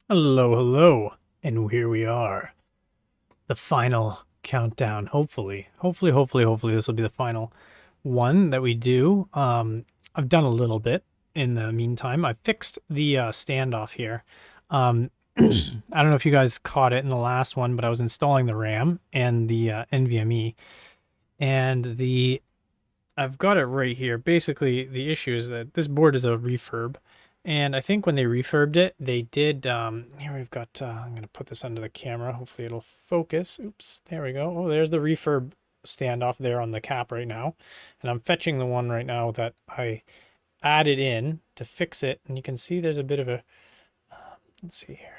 Hello, hello, and here we are. The final countdown. Hopefully, this will be the final one that we do. I've done a little bit in the meantime. I fixed the standoff here. I don't know if you guys caught it in the last one, but I was installing the RAM and the NVMe, and I've got it right here. Basically, the issue is that this board is a refurb. And I think when they refurbed it, they did, here we've got, I'm going to put this under the camera. Hopefully it'll focus. Oops, there we go. Oh, there's the refurb standoff there on the cap right now. And I'm fetching the one right now that I added in to fix it. And you can see there's a bit of a, let's see here.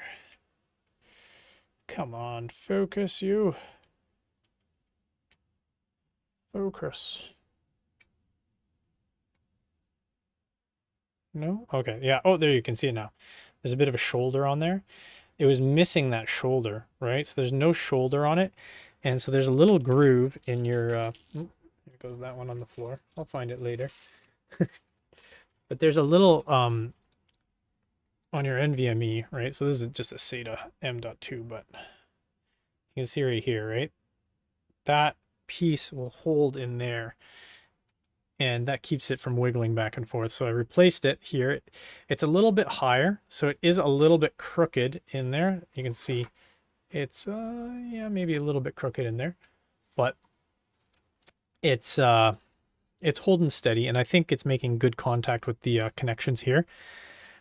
Come on, focus you. Focus. No? Okay, yeah. Oh, there you can see it now. There's a bit of a shoulder on there. It was missing that shoulder, right? So there's no shoulder on it. And so there's a little groove in your, there goes that one on the floor. I'll find it later. But there's a little, on your NVMe, right? So this is just a SATA M.2, but you can see right here, right? That piece will hold in there. And that keeps it from wiggling back and forth. So I replaced it here. It's a little bit higher, so it is a little bit crooked in there. You can see it's, yeah, maybe a little bit crooked in there, but it's holding steady, and I think it's making good contact with the connections here.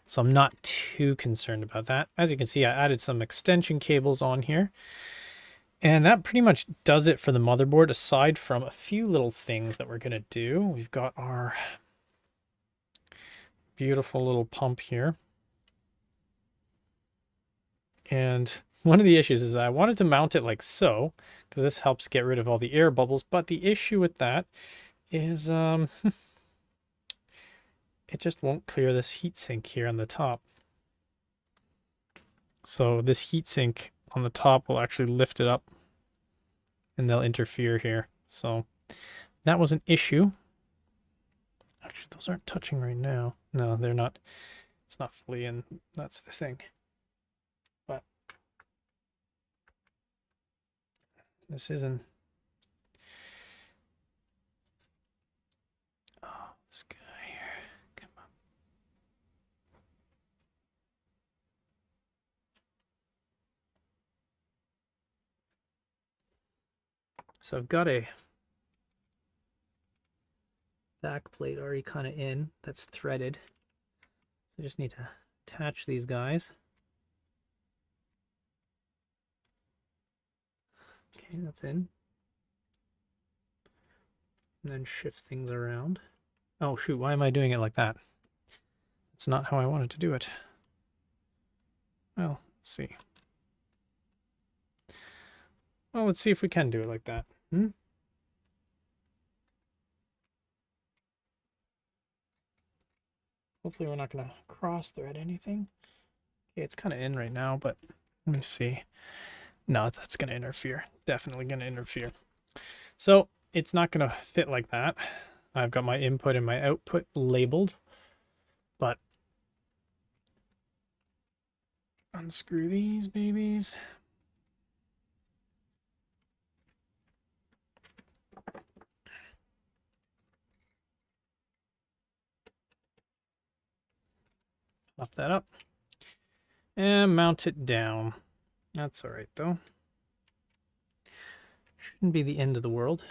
So I'm not too concerned about that. As you can see, I added some extension cables on here. And that pretty much does it for the motherboard, aside from a few little things that we're going to do. We've got our beautiful little pump here. And one of the issues is that I wanted to mount it like so, because this helps get rid of all the air bubbles. But the issue with that is it just won't clear this heatsink here on the top. So this heatsink on the top will actually lift it up and they'll interfere here. So that was an issue. Actually, those aren't touching right now. No, they're not. It's not fully in. That's the thing. But this isn't. Oh, this guy here. Come on. So I've got a back plate already kind of in that's threaded. So I just need to attach these guys. Okay, that's in. And then shift things around. Oh shoot, why am I doing it like that? It's not how I wanted to do it. Well, let's see. Well, let's see if we can do it like that. Hopefully we're not going to cross thread anything. Okay, it's kind of in right now, but let me see. No, that's going to interfere. Definitely going to interfere. So it's not going to fit like that. I've got my input and my output labeled, but unscrew these babies. Pop that up and mount it down. That's all right though. Shouldn't be the end of the world.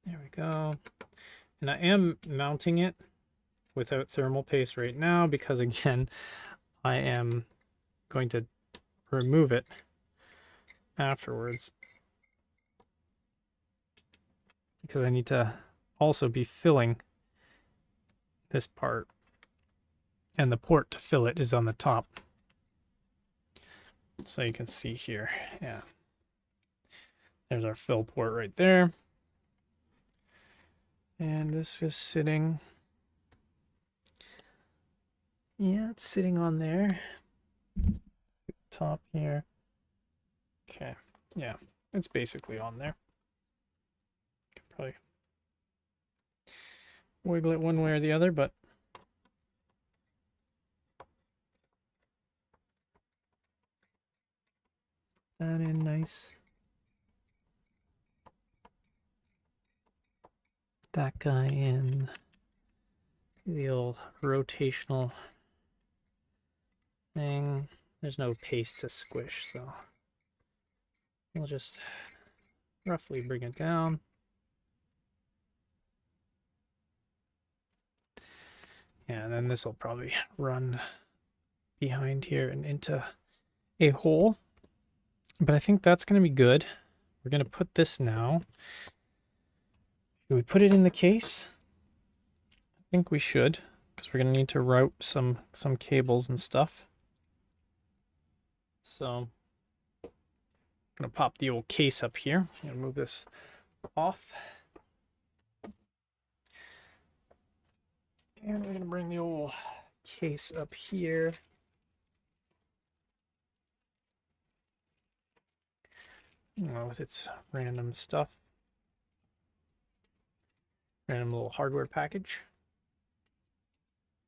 There we go. And I am mounting it without thermal paste right now because, again, I am going to remove it afterwards because I need to also be filling this part, and the port to fill it is on the top. So you can see here, yeah. There's our fill port right there. And this is sitting, yeah, it's sitting on there. Top here. Okay, yeah, it's basically on there. Could probably wiggle it one way or the other, but that in nice. That guy in. The old rotational thing. There's no paste to squish, so we'll just roughly bring it down. Yeah, and then this will probably run behind here and into a hole. But I think that's going to be good. We're going to put this now. Should we put it in the case? I think we should, because we're going to need to route some cables and stuff. So I'm going to pop the old case up here. I'm going to move this off. And we're going to bring the old case up here. With its random stuff. Random little hardware package.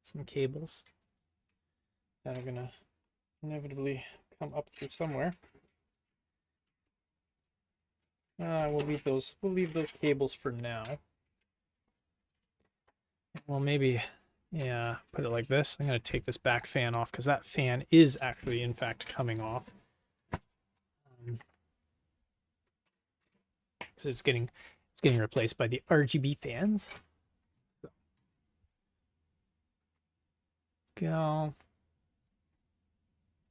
Some cables that are going to inevitably come up through somewhere. We'll leave those cables for now. Well, maybe, yeah, put it like this. I'm going to take this back fan off because that fan is actually, in fact, coming off. Because it's getting replaced by the RGB fans. So. Go.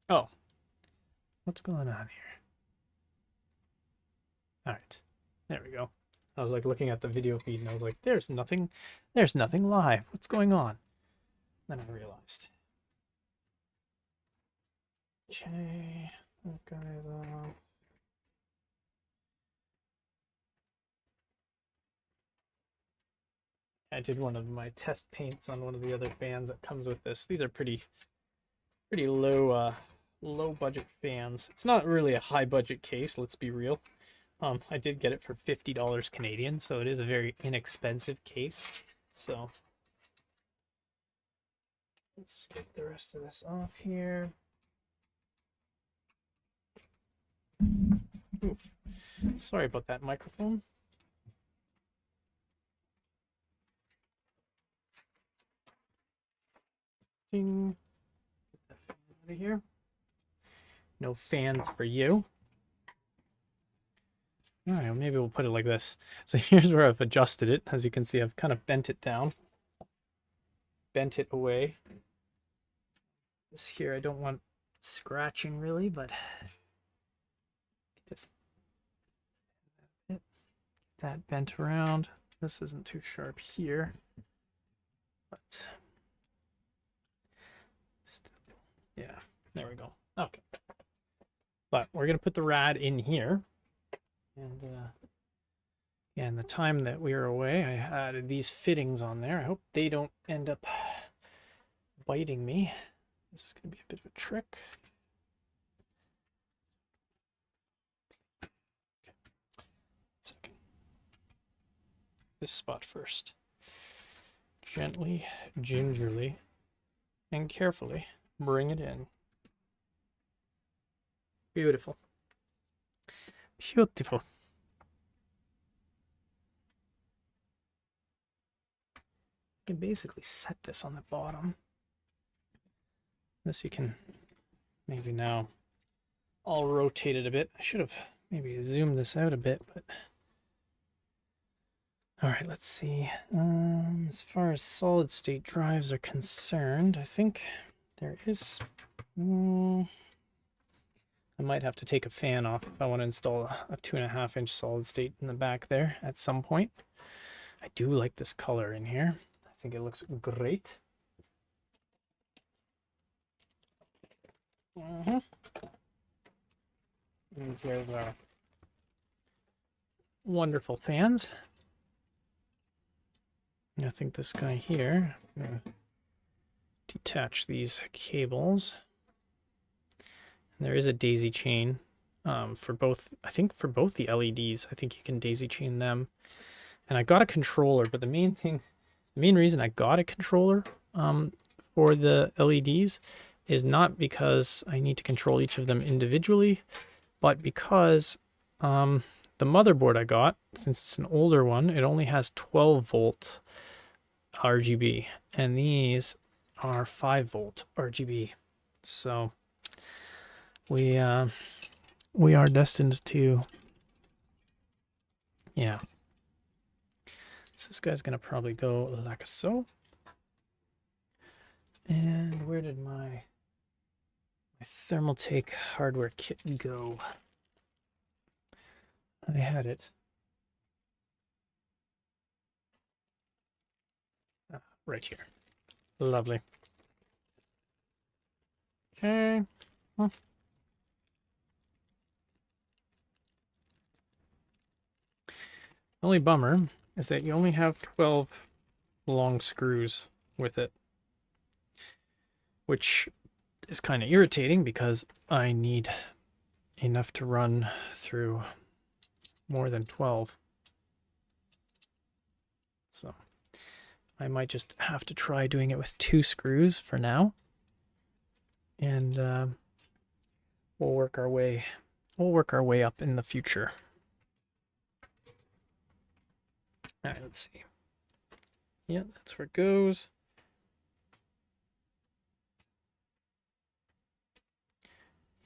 Oh, what's going on here? All right, there we go. I was like looking at the video feed and I was like, there's nothing live. What's going on? Then I realized. Okay, that guy's off. I did one of my test paints on one of the other fans that comes with this. These are pretty low budget fans. It's not really a high budget case, let's be real. I did get it for $50 Canadian, so it is a very inexpensive case. So let's get the rest of this off here. Oof. Sorry about that microphone. Ding. Get that fan out of here. No fans for you. All right, well, maybe we'll put it like this. So here's where I've adjusted it. As you can see, I've kind of bent it down. Bent it away. This here, I don't want scratching really, but just get that bent around. This isn't too sharp here, but still, yeah, there we go. Okay. But we're going to put the rad in here. And yeah, in the time that we were away, I added these fittings on there. I hope they don't end up biting me. This is going to be a bit of a trick. Okay. Second. This spot first. Gently, gingerly, and carefully bring it in. Beautiful. Beautiful. You can basically set this on the bottom. This you can maybe now. I'll rotate it a bit. I should have maybe zoomed this out a bit, but all right, let's see. As far as solid state drives are concerned, I think there is. I might have to take a fan off if I want to install a 2.5-inch solid state in the back there at some point. I do like this color in here. I think it looks great. And there's our wonderful fans. And I think this guy here, I'm going to detach these cables. There is a daisy chain for both, I think for both the LEDs. I think you can daisy chain them. And I got a controller, but the main thing The main reason I got a controller for the LEDs is not because I need to control each of them individually, but because the motherboard I got, since it's an older one, it only has 12 volt RGB, and these are 5 volt RGB. So we are destined to, yeah. So this guy's gonna probably go like so. And where did my thermal take hardware kit go? I had it. Right here. Lovely. Okay. Only bummer is that you only have 12 long screws with it, which is kind of irritating because I need enough to run through more than 12. So I might just have to try doing it with 2 screws for now, and we'll work our way up in the future. All right, let's see. Yeah, that's where it goes.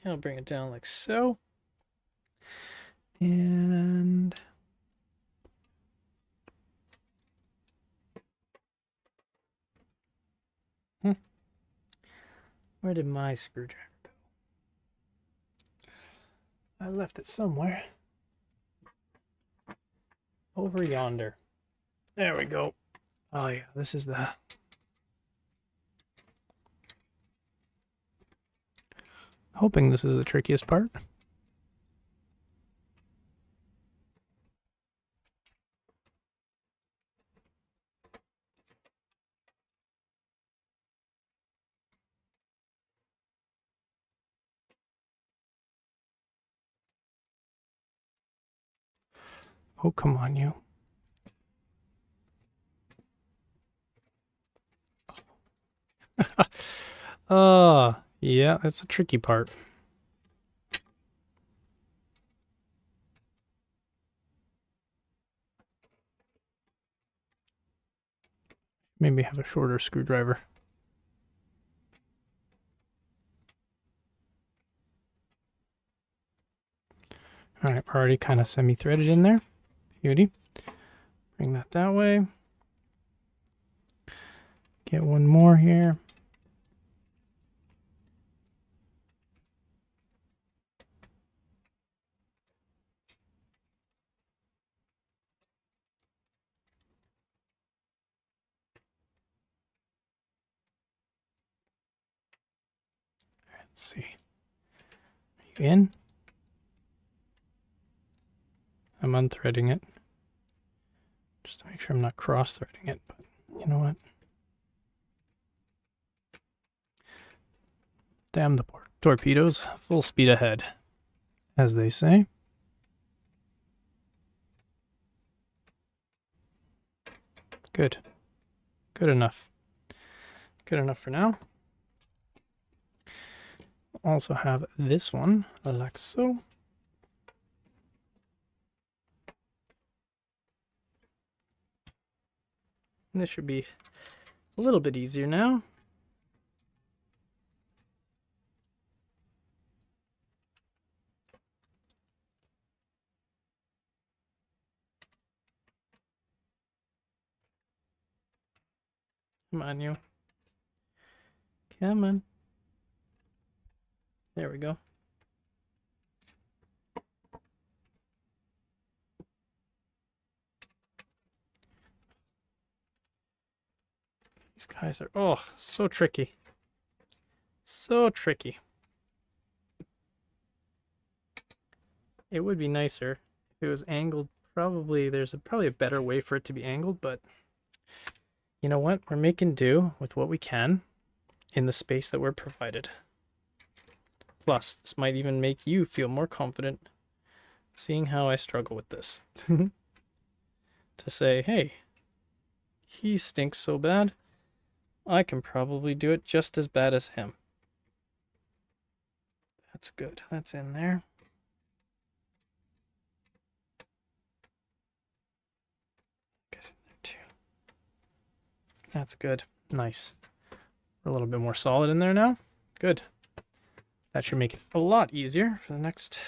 I'll bring it down like so. And where did my screwdriver go? I left it somewhere. Over yonder. There we go. Oh yeah, this is the... Hoping this is the trickiest part. Oh, come on, you. Oh, yeah, that's a tricky part. Maybe have a shorter screwdriver. All right, we're already kind of semi-threaded in there. Beauty. Bring that way. Get one more here. Let's see. Are you in? I'm unthreading it. Just to make sure I'm not cross-threading it, but you know what? Damn the torpedoes. Full speed ahead, as they say. Good. Good enough. Good enough for now. Also have this one, like so. And this should be a little bit easier now. Come on, you. Come on. There we go. These guys are, oh, so tricky. So tricky. It would be nicer if it was angled. Probably, there's probably a better way for it to be angled, but you know what? We're making do with what we can in the space that we're provided. Plus, this might even make you feel more confident seeing how I struggle with this. To say, hey, he stinks so bad, I can probably do it just as bad as him. That's good. That's in there. Guess in there too. That's good. Nice. We're a little bit more solid in there now. Good. That should make it a lot easier for the next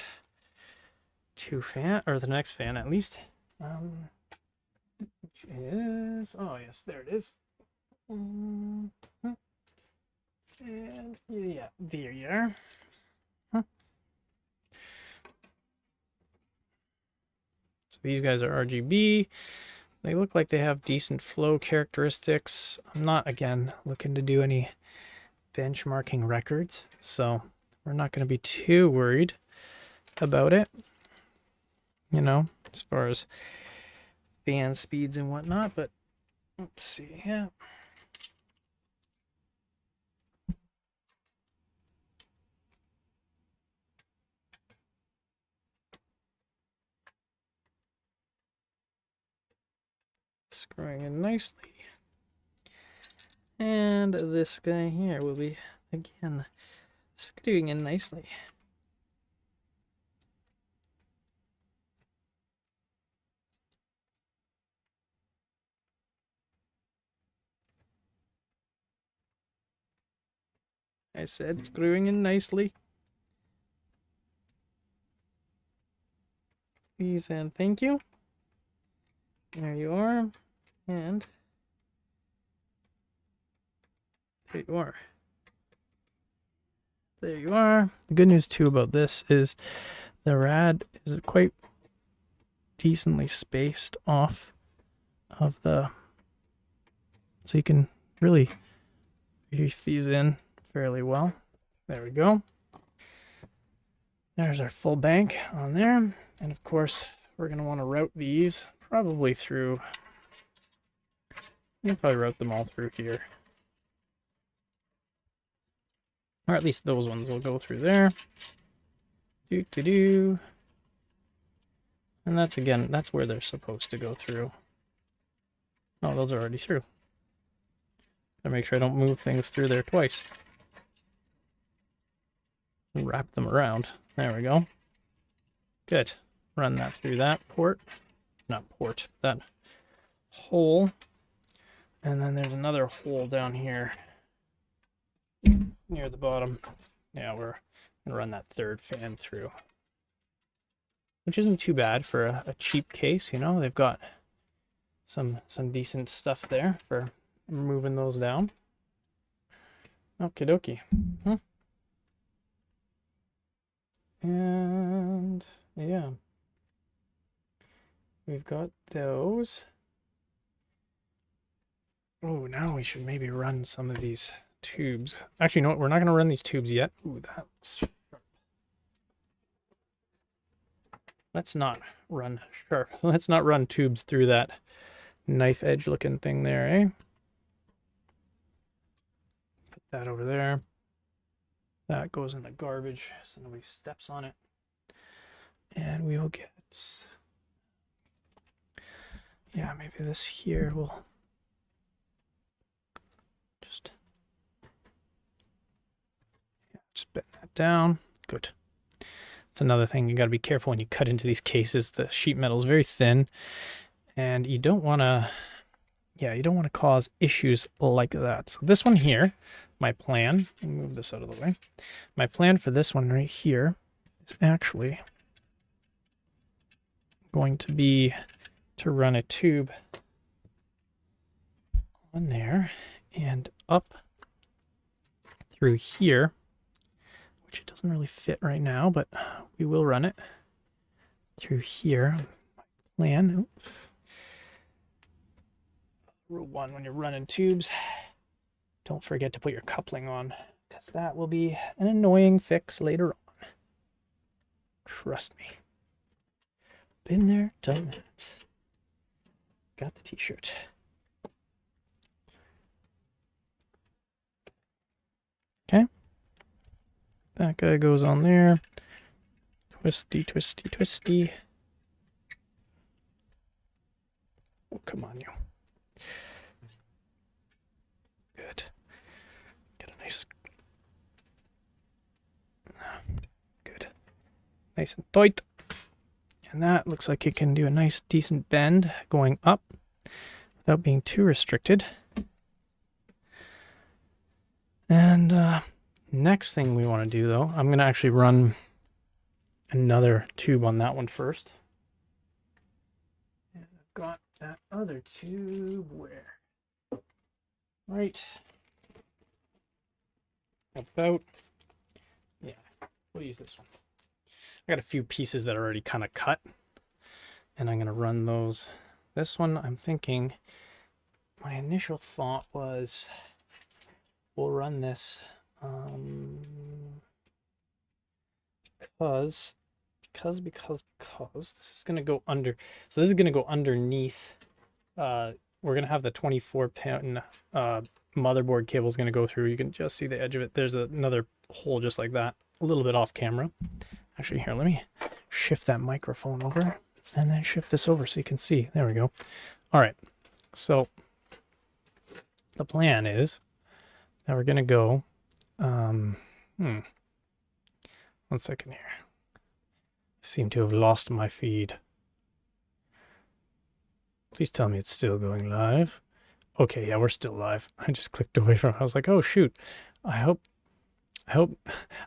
two fan, or the next fan at least. Which is, oh yes, there it is. And yeah, there you are. So these guys are RGB. They look like they have decent flow characteristics. I'm not, again, looking to do any benchmarking records, so we're not going to be too worried about it, you know, as far as fan speeds and whatnot. But let's see, yeah. Screwing in nicely. And this guy here will be, again, screwing in nicely. I said screwing in nicely. Please and thank you. There you are. And there you are. There you are. The good news too about this is the rad is quite decently spaced off of the, so you can really reef these in fairly well. There we go. There's our full bank on there. And of course, we're going to want to route these probably through, you'll probably route them all through here. Or at least those ones will go through there. And that's, again, that's where they're supposed to go through. Oh, those are already through. Gotta make sure I don't move things through there twice. Wrap them around. There we go. Good. Run that through that port. Not port, that hole. And then there's another hole down here near the bottom. Yeah, we're gonna run that third fan through, which isn't too bad for a cheap case. You know, they've got some decent stuff there for moving those down. Okie dokie. And yeah, we've got those. Oh, now we should maybe run some of these tubes. Actually, no, we're not going to run these tubes yet. Ooh, that looks sharp. Let's not run sharp. Let's not run tubes through that knife edge looking thing there, eh? Put that over there. That goes in the garbage so nobody steps on it. And we will get, yeah, maybe this here will just bend that down. Good. That's another thing, you got to be careful when you cut into these cases. The sheet metal is very thin, and you don't want to, yeah, you don't want to cause issues like that. So this one here, my plan, let me move this out of the way. My plan for this one right here is actually going to be to run a tube on there and up through here, which it doesn't really fit right now, but we will run it through here. My plan, oops. Rule 1, when you're running tubes, don't forget to put your coupling on, because that will be an annoying fix later on. Trust me. Been there, done that. Got the t-shirt. Okay. That guy goes on there. Twisty, twisty, twisty. Oh, come on, you. nice and tight. And that looks like it can do a nice decent bend going up without being too restricted. And next thing we want to do though, I'm going to actually run another tube on that one first. And I've got that other tube where? Right about, yeah, we'll use this one. I got a few pieces that are already kind of cut, and I'm going to run those. This one, I'm thinking, my initial thought was we'll run this because this is going to go under. So this is going to go underneath. We're going to have the 24-pin motherboard cable is going to go through. You can just see the edge of it. There's another hole just like that, a little bit off camera. Actually, here, let me shift that microphone over and then shift this over so you can see. There we go. All right. So the plan is that we're going to go, 1 second here. I seem to have lost my feed. Please tell me it's still going live. Okay, yeah, we're still live. I just clicked away from it. I was like, oh shoot. I hope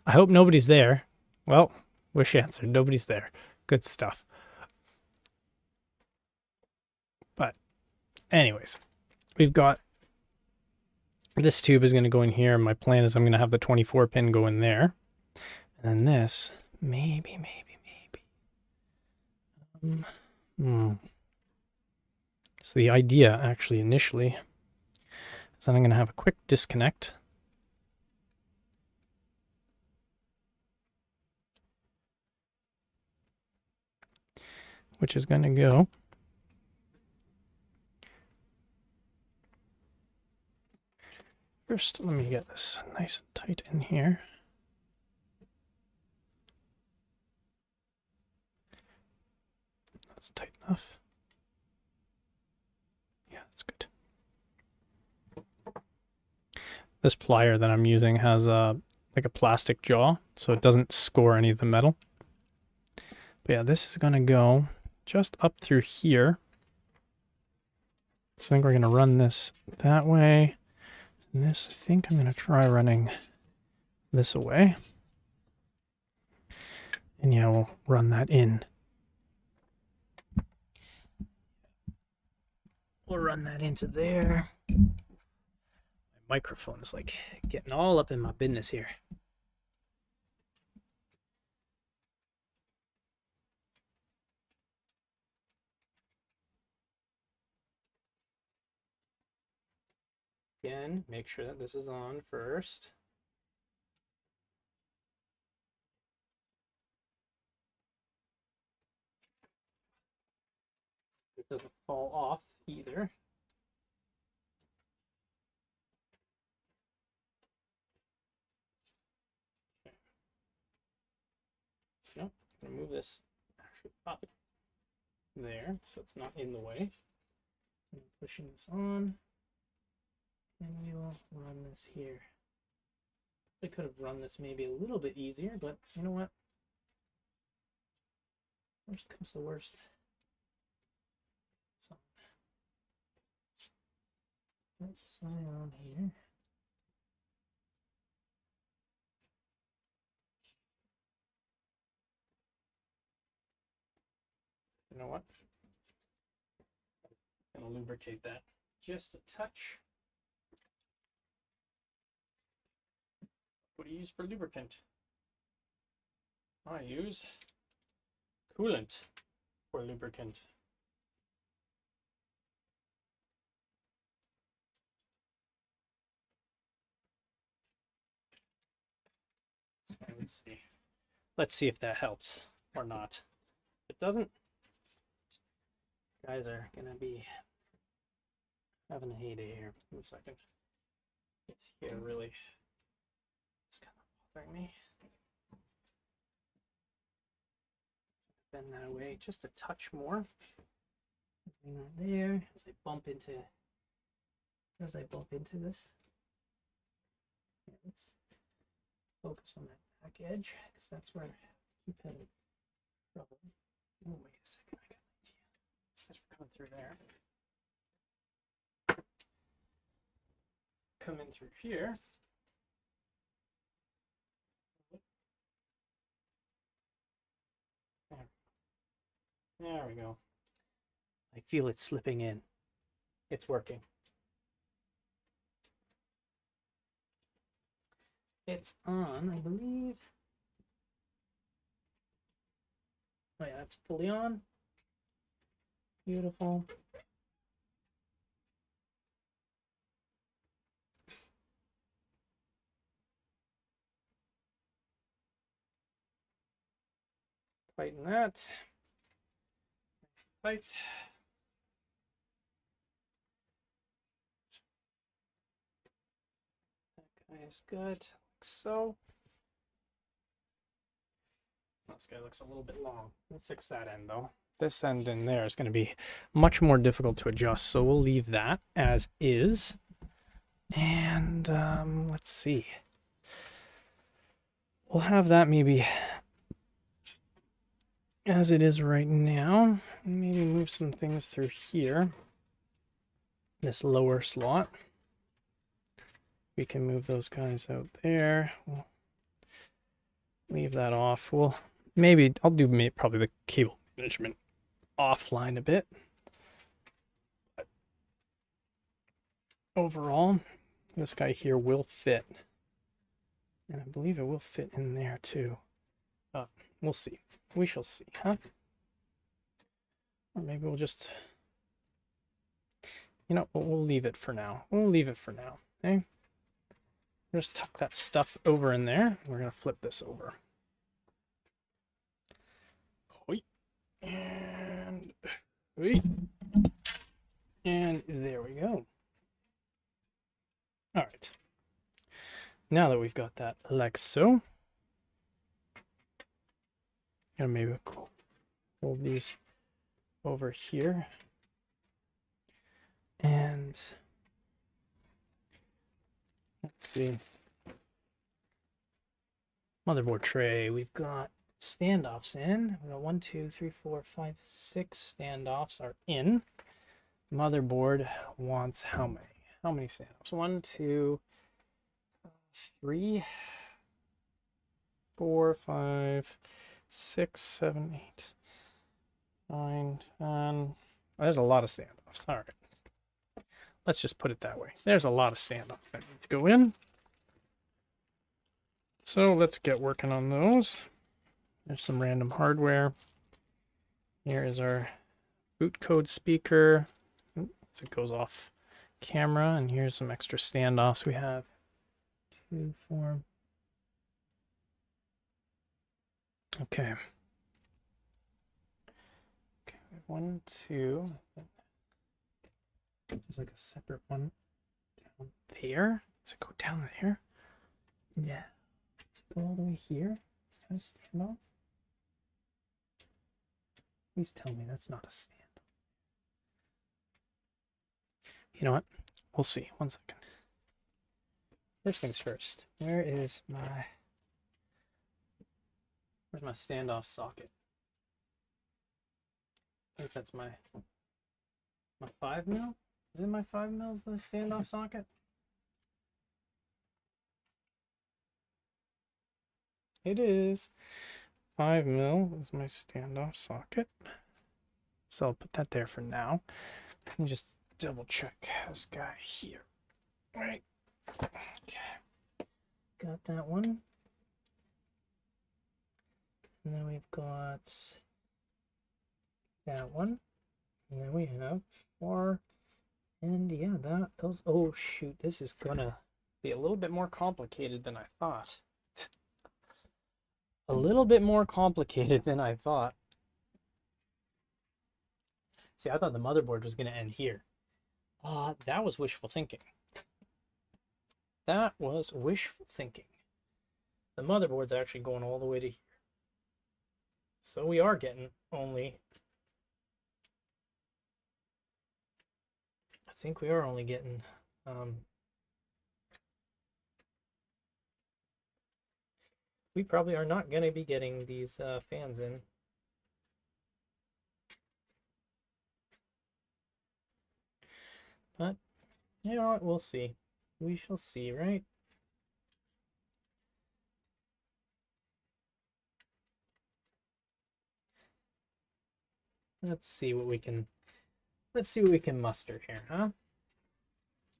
nobody's there. Well, wish answered. Nobody's there. Good stuff. But anyways, we've got this tube is going to go in here. My plan is I'm going to have the 24 pin go in there. And then this, maybe. So the idea actually initially is that I'm going to have a quick disconnect. Which is going to go first. Let me get this nice and tight in here. That's tight enough. Yeah, that's good. This plier that I'm using has like a plastic jaw, so it doesn't score any of the metal. But yeah, this is going to go just up through here. So I think we're going to run this that way. And this, I think I'm going to try running this away. And yeah, we'll run that in. We'll run that into there. My microphone is like getting all up in my business here. Again, make sure that this is on first. It doesn't fall off either. Okay. No, I'm going to move this actually up there so it's not in the way. I'm pushing this on. And we will run this here. I could have run this maybe a little bit easier, but you know what? Worst comes to worst. So let's sign on here. You know what? I'm gonna lubricate that just a touch. What do you use for lubricant? I use coolant for lubricant. So let's see. Let's see if that helps or not. If it doesn't, you guys are gonna be having a heyday here. 1 second. It's here really. It's kind of bothering me. Bend that away just a touch more. Bring that there as I bump into this. Yeah, let's focus on that back edge because that's where I keep having Probably. Oh, wait a second. I got an idea. Instead of coming through there, come in through here. There we go. I feel it slipping in. It's working. It's on, I believe. Oh yeah, that's fully on. Beautiful. Tighten that. Nice and tight. That guy is good, like so. This guy looks a little bit long. We'll fix that end though. This end in there is going to be much more difficult to adjust, so we'll leave that as is. And let's see. We'll have that maybe as it is right now. Maybe move some things through here. This lower slot. We can move those guys out there. We'll leave that off. We'll maybe I'll do probably the cable management offline a bit. But overall, this guy here will fit. And I believe it will fit in there too. We'll see. We shall see, huh? Or maybe we'll just, you know, we'll leave it for now. We'll leave it for now, okay? Just tuck that stuff over in there. We're going to flip this over. And there we go. All right. Now that we've got that like so, and maybe hold these over here. And let's see. Motherboard tray. We've got standoffs in. We got 1, 2, 3, 4, 5, 6 standoffs are in. Motherboard wants how many? How many standoffs? 1, 2, 3, 4, 5, 6, 7, 8, 9, 10. There's a lot of standoffs. All right. Let's just put it that way. There's a lot of standoffs that need to go in. So let's get working on those. There's some random hardware. Here is our boot code speaker. So it goes off camera. And here's some extra standoffs we have. 2, 4. Okay. Okay, 1, 2. There's like a separate one down there. Does it go down there? Yeah. Does it go all the way here? Is that a standoff? Please tell me that's not a standoff. You know what? We'll see. 1 second. First things first. Where's my standoff socket? I think that's my 5 mil. Is it my 5 mils the standoff socket? It is. 5 mil is my standoff socket. So I'll put that there for now. Let me just double check this guy here. All right. Okay. Got that one. And then we've got that one. And then we have 4. And yeah, those. Oh shoot, this is gonna be a little bit more complicated than I thought. A little bit more complicated than I thought. See, I thought the motherboard was gonna end here. That was wishful thinking. That was wishful thinking. The motherboard's actually going all the way to here. So we are getting only, I think we are only getting, we probably are not going to be getting these fans in. You know what? We'll see. We shall see, right? Let's see what we can muster here, huh?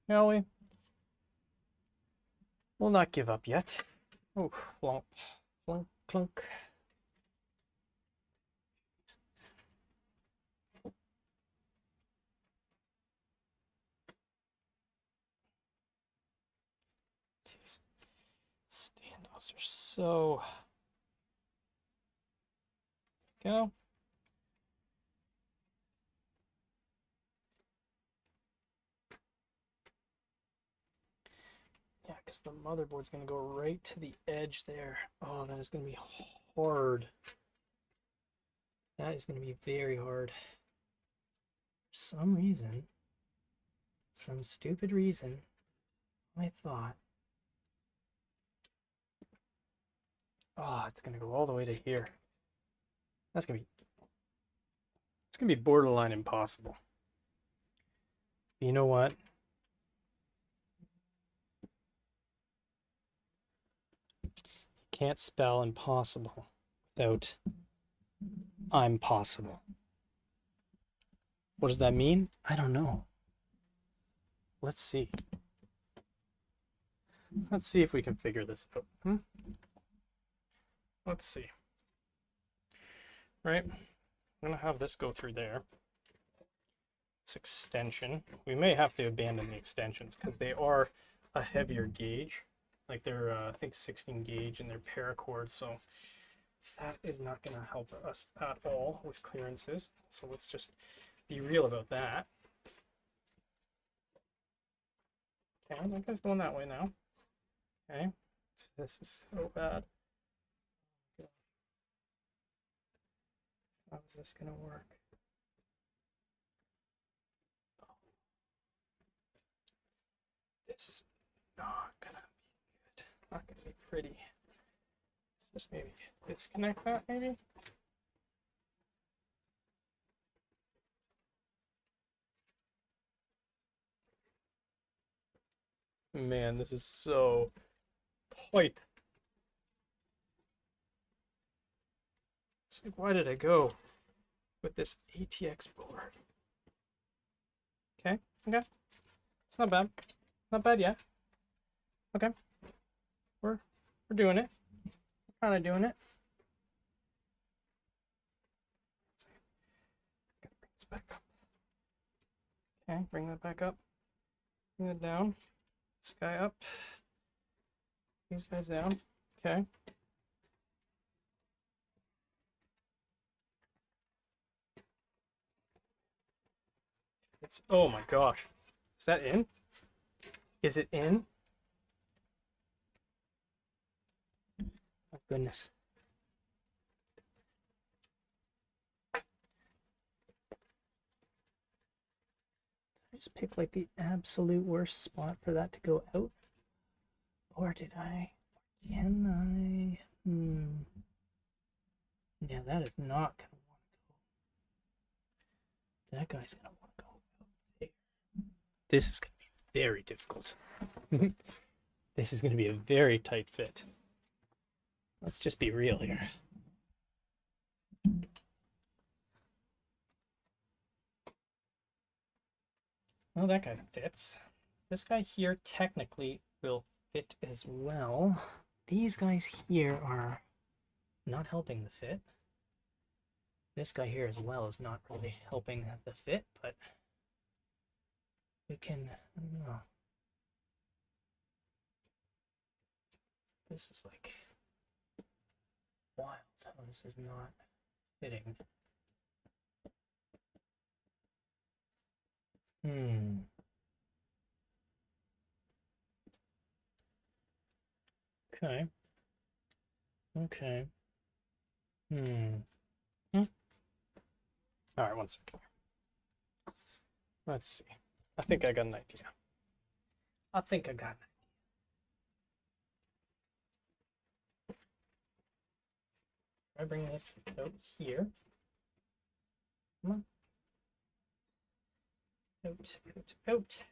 Shall we? We'll not give up yet. Oh, flunk, flunk, clunk. Jeez. Standoffs are so... Go. Yeah, because the motherboard's going to go right to the edge there. Oh, that is going to be hard. That is going to be very hard. For some reason, some stupid reason, I thought, oh, it's going to go all the way to here. It's going to be borderline impossible. You know what? You can't spell impossible without I'm possible. What does that mean? I don't know. Let's see. Let's see if we can figure this out. Let's see. Right? I'm going to have this go through there. This extension. We may have to abandon the extensions because they are a heavier gauge. Like they're, I think, 16 gauge and they're paracord. So that is not going to help us at all with clearances. So let's just be real about that. Okay, that guy's going that way now. Okay, this is so bad. How is this going to work? This is not going to be good. Not going to be pretty. Let's just maybe disconnect that, maybe? Man, this is so tight. It's like, why did I go with this ATX board? Okay, okay. It's not bad. Not bad yet. Okay. We're doing it. We're kind of doing it. Gotta bring this back up. Okay, bring that back up. Bring it down. This guy up. These guys down. Okay. It's, oh my gosh. Is that in? Is it in? Oh goodness. I just picked like the absolute worst spot for that to go out? Or did I? Can I? Yeah, that is not going to want to go. That guy's going to want to go out there. This is going to be very difficult. This is going to be a very tight fit. Let's just be real here. Well, that guy fits. This guy here technically will fit as well. These guys here are not helping the fit. This guy here as well is not really helping the fit, but we can, I don't know. This is like wild how this is not fitting. Okay. Okay. All right, 1 second. Let's see. I think I got an idea. I think I got an idea. I bring this out here. Come on. Out, out, out.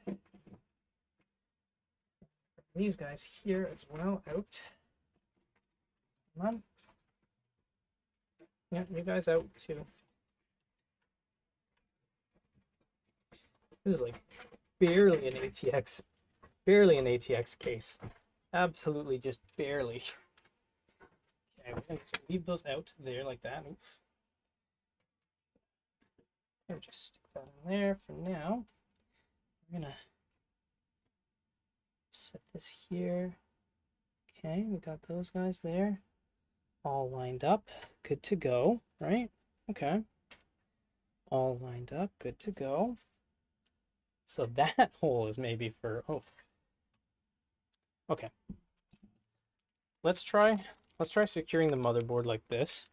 these guys here as well out. Come on. Yeah, you guys out too. This is like barely an ATX case. Absolutely just barely. Okay, we're gonna just leave those out there like that. Oof. And just stick that in there for now. We're gonna set this here. Okay, we got those guys there. All lined up, good to go, right? Okay. All lined up, good to go. So that hole is maybe for, oh. Okay. Let's try securing the motherboard like this,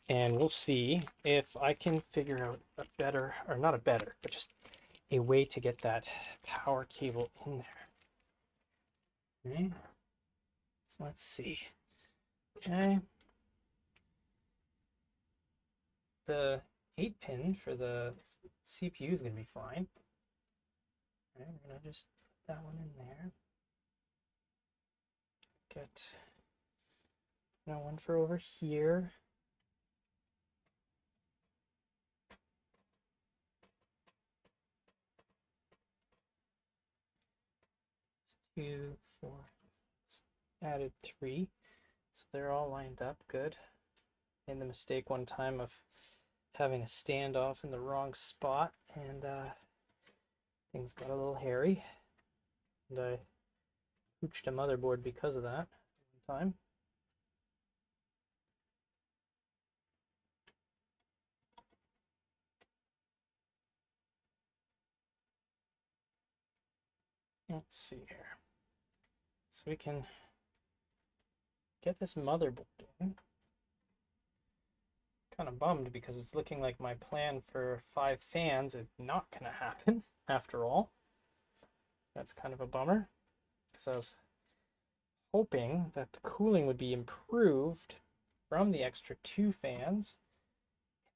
and we'll see if I can figure out a better, or not a better, but just a way to get that power cable in there. Okay. So let's see. Okay. The 8-pin for the CPU is going to be fine. Okay, we're going to just put that one in there. Get one for over here. Two, four, added 3. So they're all lined up good. Made the mistake one time of having a standoff in the wrong spot, and things got a little hairy, and I pooched a motherboard because of that one time. Let's see here. So we can get this motherboard in. Kind of bummed because it's looking like my plan for 5 fans is not going to happen after all. That's kind of a bummer, because I was hoping that the cooling would be improved from the extra 2 fans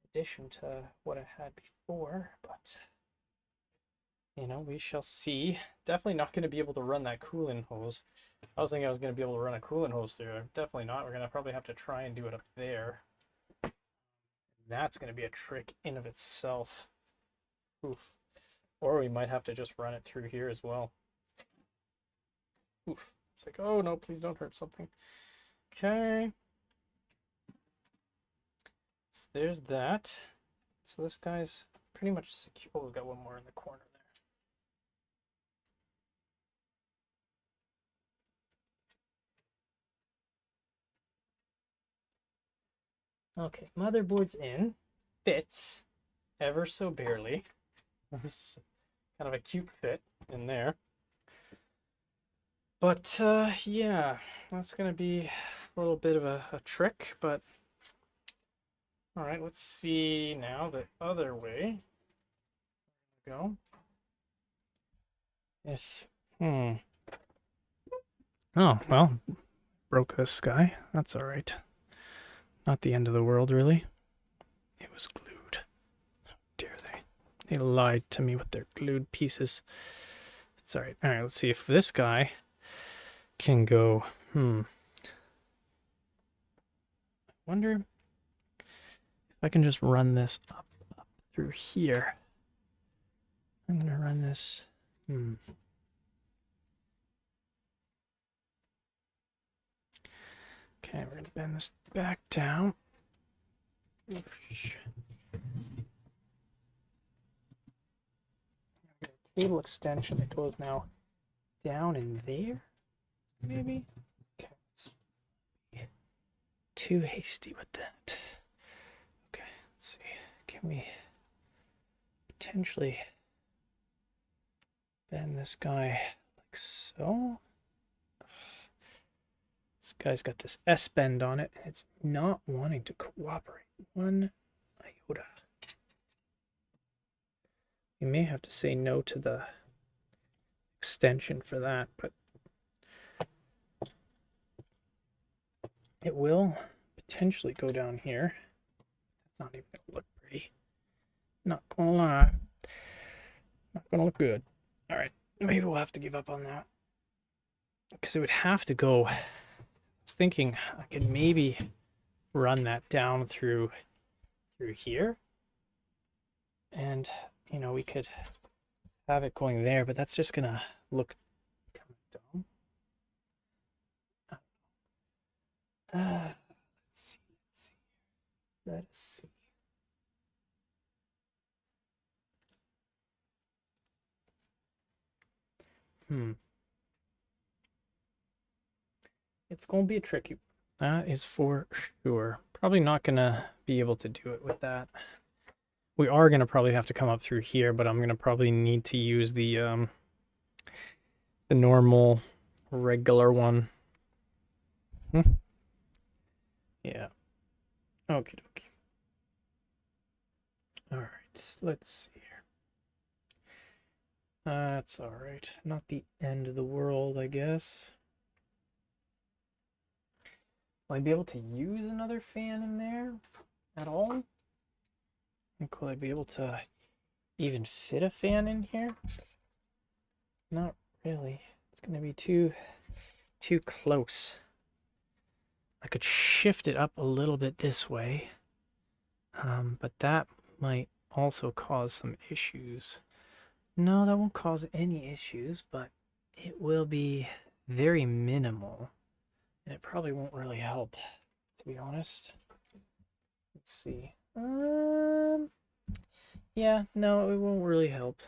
in addition to what I had before, but you know, we shall see. Definitely not going to be able to run that coolant hose. I was thinking I was going to be able to run a coolant hose through. Definitely not. We're going to probably have to try and do it up there. That's going to be a trick in of itself. Oof. Or we might have to just run it through here as well. Oof. It's like, oh no, please don't hurt something. Okay. So there's that. So this guy's pretty much secure. Oh, we've got one more in the corner there. Okay, motherboard's in. Fits ever so barely. It's kind of a cute fit in there. But yeah, that's gonna be a little bit of a trick, but all right, let's see now the other way. There we go. If oh well, broke this guy. That's all right. Not the end of the world, really. It was glued. How dare they? They lied to me with their glued pieces. It's all right. All right, let's see if this guy can go. I wonder if I can just run this up through here. I'm gonna run this. Okay, we're gonna bend this back down. Cable extension that goes now down in there, maybe. Okay, let's be too hasty with that. Okay, let's see. Can we potentially bend this guy like so? This guy's got this S bend on it, and it's not wanting to cooperate one iota. You may have to say no to the extension for that, but it will potentially go down here. That's not even going to look pretty. Not gonna lie. Not gonna look good. All right, maybe we'll have to give up on that. because it would have to go. I was thinking I could maybe run that down through here, and we could have it going there, but that's just gonna look kind of dumb. Let's see. Let us see. It's gonna be a tricky one. That is for sure. Probably not gonna be able to do it with that. We are gonna probably have to come up through here, but I'm gonna probably need to use the normal regular one. Yeah. Okie dokie. Alright, let's see here. That's alright. Not the end of the world, I guess. Will I be able to use another fan in there at all? Will I be able to even fit a fan in here? Not really. It's going to be too close. I could shift it up a little bit this way, but that might also cause some issues. No, that won't cause any issues, but it will be very minimal, and it probably won't really help, to be honest. Let's see. Yeah, no, it won't really help.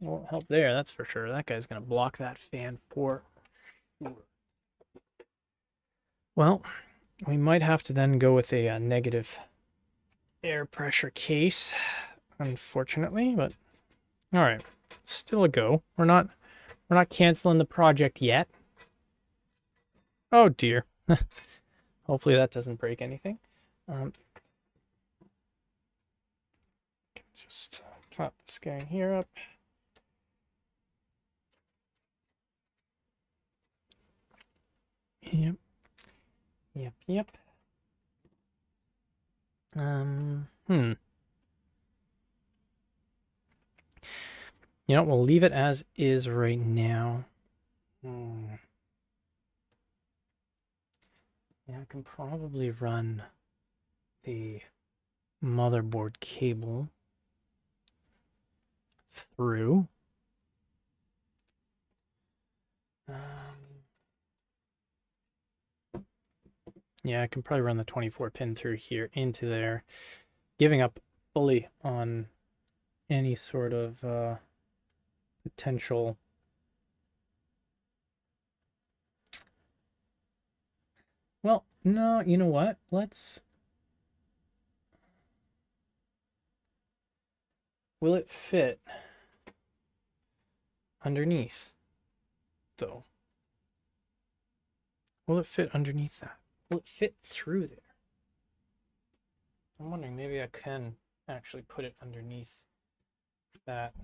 It won't help there, that's for sure. That guy's gonna block that fan for sure. Well, we might have to then go with a negative air pressure case, unfortunately, but all right, still a go. We're not canceling the project yet. Oh dear. Hopefully that doesn't break anything. Just pop this guy here up. Yep. We'll leave it as is right now. Yeah, I can probably run the motherboard cable through. Yeah, I can probably run the 24 pin through here into there, giving up fully on any sort of potential well, no, you know what? Will it fit underneath, though? Will it fit underneath that? Will it fit through there? I'm wondering, maybe I can actually put it underneath that.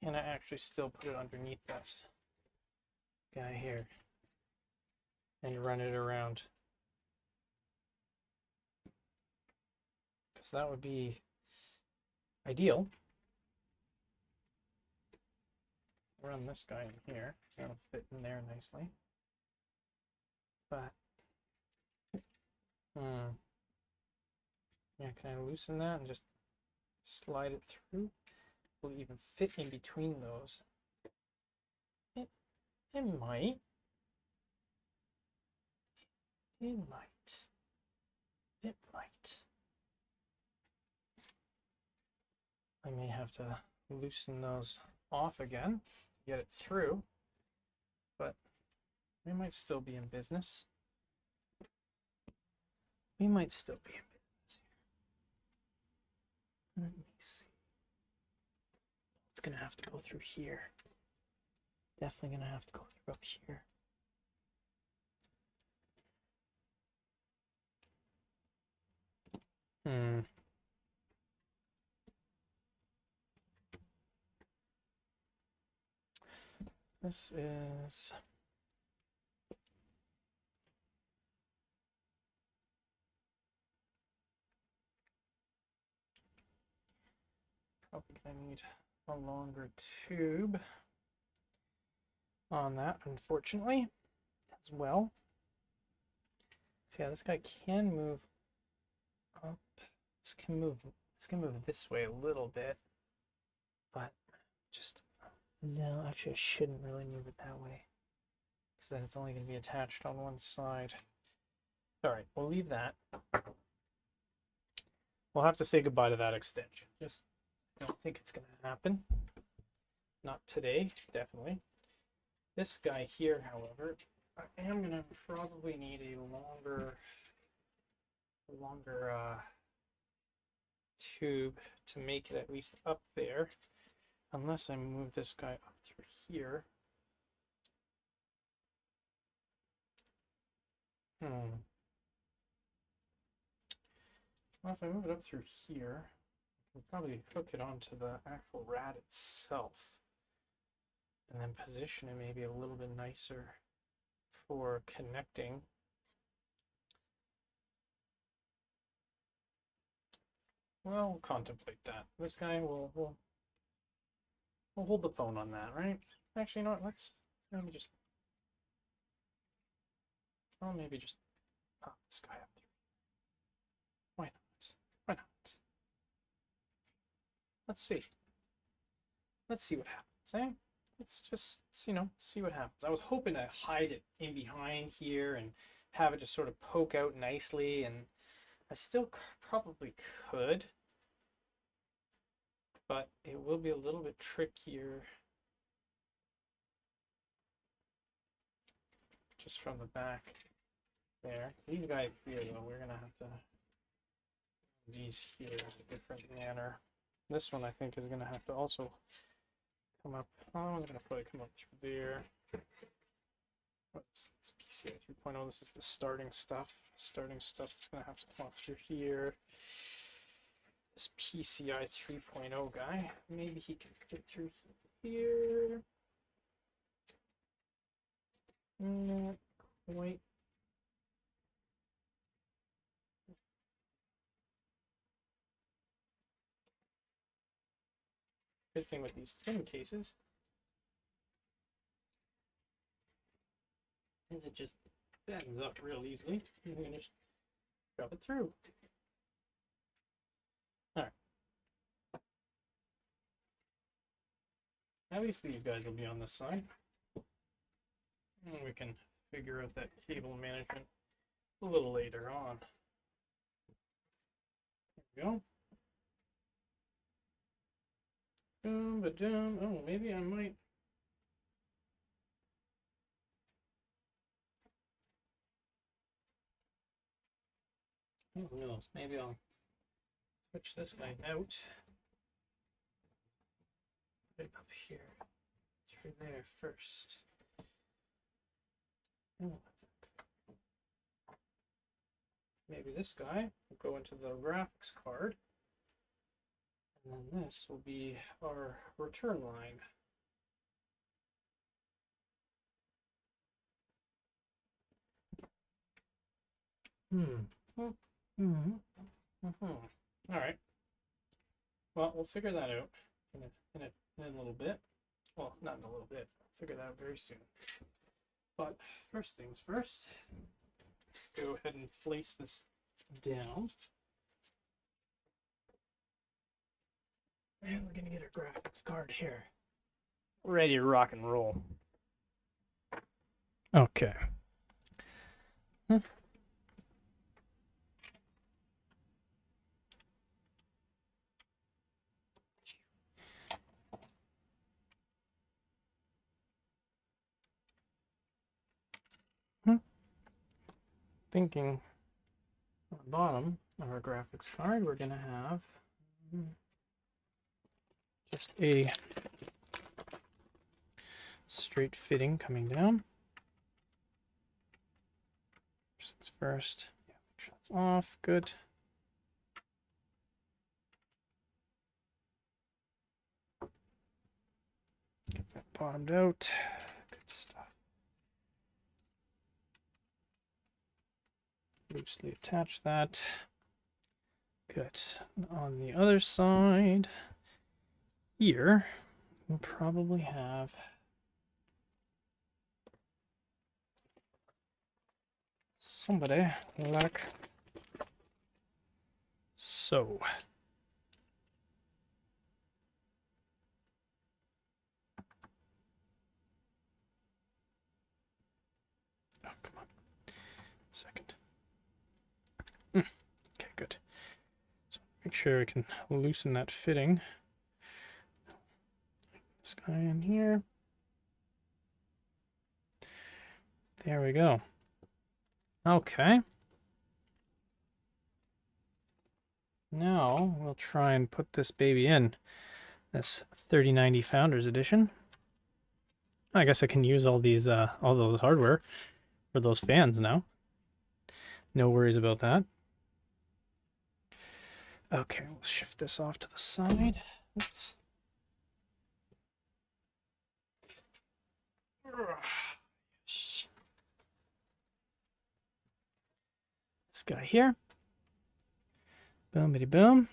Can I actually still put it underneath this guy here and run it around? Because that would be ideal. Run this guy in here. That'll fit in there nicely. But yeah, can I loosen that and just slide it through? Will it even fit in between those? It might. It might. It might. I may have to loosen those off again to get it through, but we might still be in business. We might still be in business here. Let me see. It's gonna have to go through here. Definitely gonna have to go through up here. This is probably gonna need a longer tube on that, unfortunately, as well. So yeah, this guy can move up. This can move this way a little bit, but just no, actually I shouldn't really move it that way, because then it's only going to be attached on one side. All right, we'll leave that. We'll have to say goodbye to that extension. Just don't think it's going to happen. Not today, definitely. This guy here, however, I am going to probably need a longer tube to make it at least up there, unless I move this guy up through here. Well, if I move it up through here, I can probably hook it onto the actual rad itself, and then position it maybe a little bit nicer for connecting. Well, we'll contemplate that. This guy will we'll hold the phone on that, right? Actually, you know what? Let me just. I'll maybe just pop this guy up there. Why not? Why not? Let's see. Let's see what happens, eh? Let's just, you know, see what happens. I was hoping to hide it in behind here and have it just sort of poke out nicely, and I still probably could, but it will be a little bit trickier just from the back there. These guys here, though, we're gonna have to these here in a different manner. This one I think is gonna have to also come up. Oh, I'm gonna probably come up through there. What's this PCI 3.0? This is the starting stuff. Starting stuff is gonna have to come up through here. This PCI 3.0 guy, maybe he can fit through here. Not quite. Good thing with these thin cases is it just bends up real easily. You can just drop it through. All right. At least these guys will be on this side. And we can figure out that cable management a little later on. There we go. Oh, maybe I might. Who knows? Maybe I'll switch this guy out. Put it up here, through there first. Maybe this guy will go into the graphics card. And then this will be our return line. All right. Well, we'll figure that out in a little bit. Well, not in a little bit. I'll figure that out very soon. But first things first, let's go ahead and place this down. And we're gonna get our graphics card here, ready to rock and roll. Okay. Thinking on the bottom of our graphics card, we're gonna have just a straight fitting coming down. First things first. Yeah, make sure that's off. Good. Get that bottomed out. Good stuff. Loosely attach that. Good. And on the other side, here we'll probably have somebody like so. Oh, come on. Second. Okay, good. So make sure we can loosen that fitting. This guy in here. There we go. Okay. Now we'll try and put this baby in. This 3090 Founders Edition. I guess I can use all these, all those hardware for those fans now. No worries about that. Okay, we'll shift this off to the side. Oops. This guy here. Boom, bitty boom.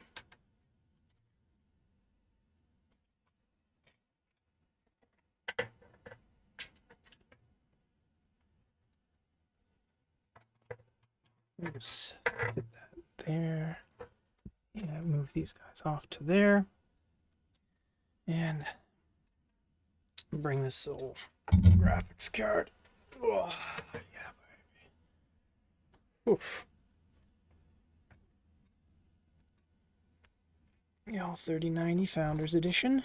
Just fit that there. Yeah, move these guys off to there. And bring this little graphics card. Oh, yeah, baby. Oof. Yeah, 3090 Founders Edition.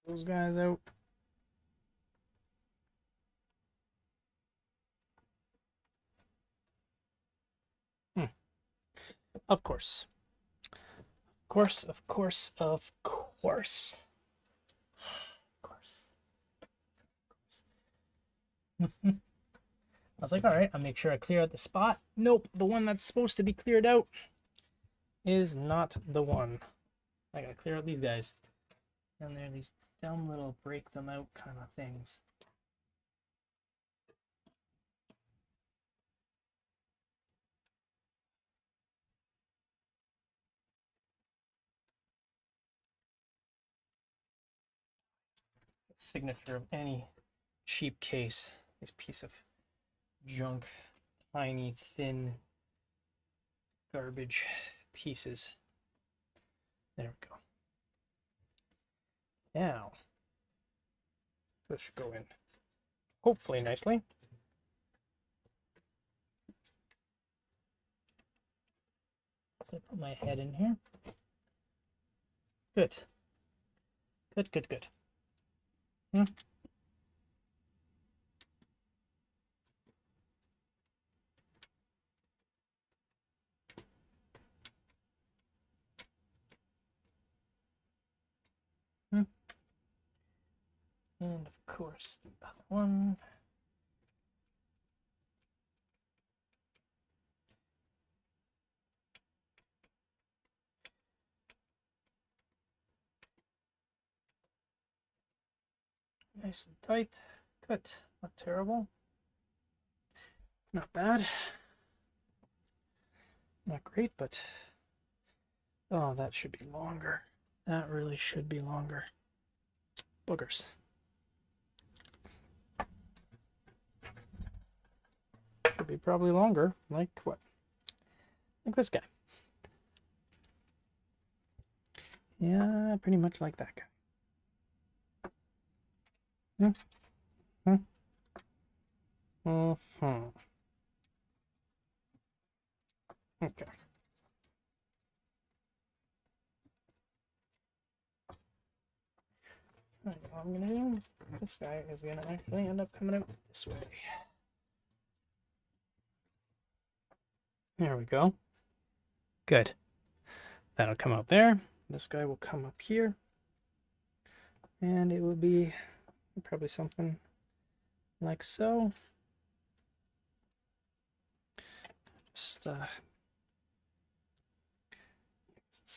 Those guys out. Of course. Of course, of course, of course. Of course. I was like, all right, I'll make sure I clear out the spot. Nope, the one that's supposed to be cleared out is not the one. I gotta clear out these guys. And they're these dumb little break them out kind of things. Signature of any cheap case. This piece of junk, tiny, thin, garbage pieces. There we go. Now, this should go in hopefully nicely. So I put my head in here. Good. Good, good, good. And of course the other one. Nice and tight. Good. Not terrible. Not bad. Not great, but oh, that should be longer. That really should be longer. Boogers. Should be probably longer. Like what? Like this guy. Yeah, pretty much like that guy. Okay. All right, what I'm gonna do, this guy is gonna actually end up coming out this way. There we go. Good. That'll come up there. This guy will come up here. And it will be Probably something like so. Just this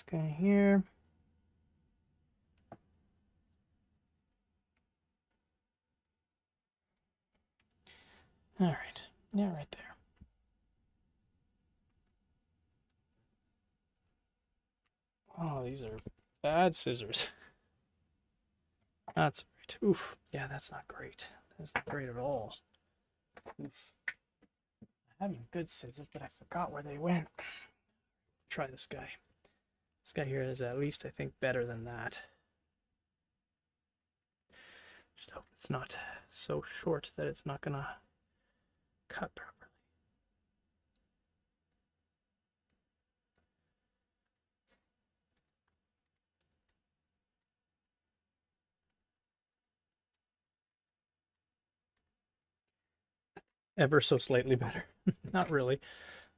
guy here. All right, yeah, right there. Oh, these are bad scissors. That's right. Oof. Yeah, that's not great. That's not great at all. Oof. I had good scissors, but I forgot where they went. Try this guy. This guy here is at least, I think, better than that. Just hope it's not so short that it's not gonna cut properly. Ever so slightly better. Not really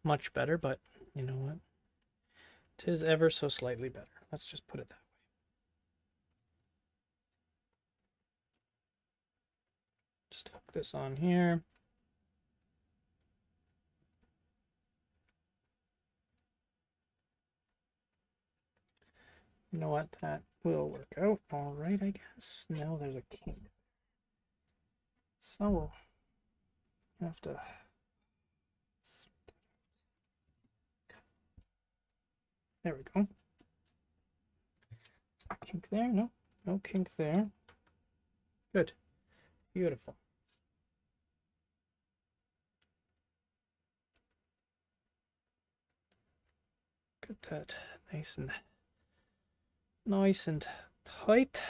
much better, but you know what? 'Tis ever so slightly better. Let's just put it that way. Just hook this on here. You know what? That will work out all right, I guess. Now there's a kink. So we'll have to... There we go. Kink there? No, no kink there. Good. Beautiful. Get that nice and tight.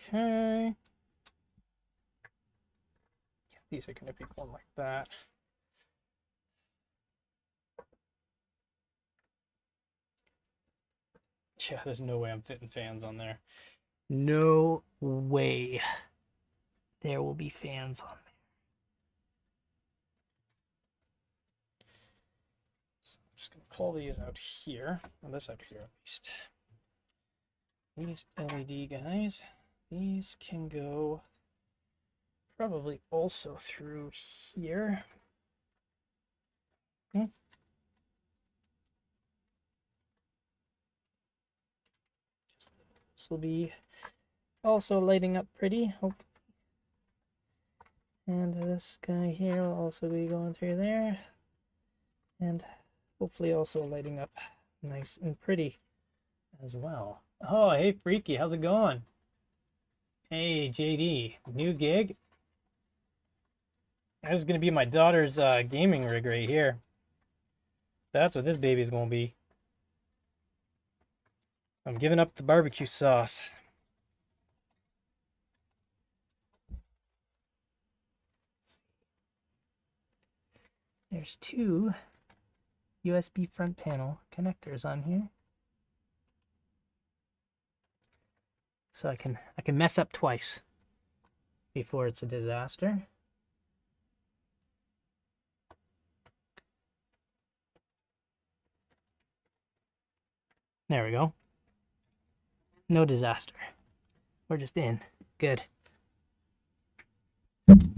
Okay. These are going to be going like that. Yeah, there's no way I'm fitting fans on there. No way there will be fans on there. So I'm just going to pull these out here. Well, this out here at least. These LED guys, these can go probably also through here. This will be also lighting up pretty. And this guy here will also be going through there. And hopefully also lighting up nice and pretty as well. Oh, hey Freaky, how's it going? Hey JD, new gig? This is gonna be my daughter's gaming rig right here. That's what this baby's gonna be. I'm giving up the barbecue sauce. There's two USB front panel connectors on here. So I can mess up twice before it's a disaster. There we go. No disaster. We're just in. Good.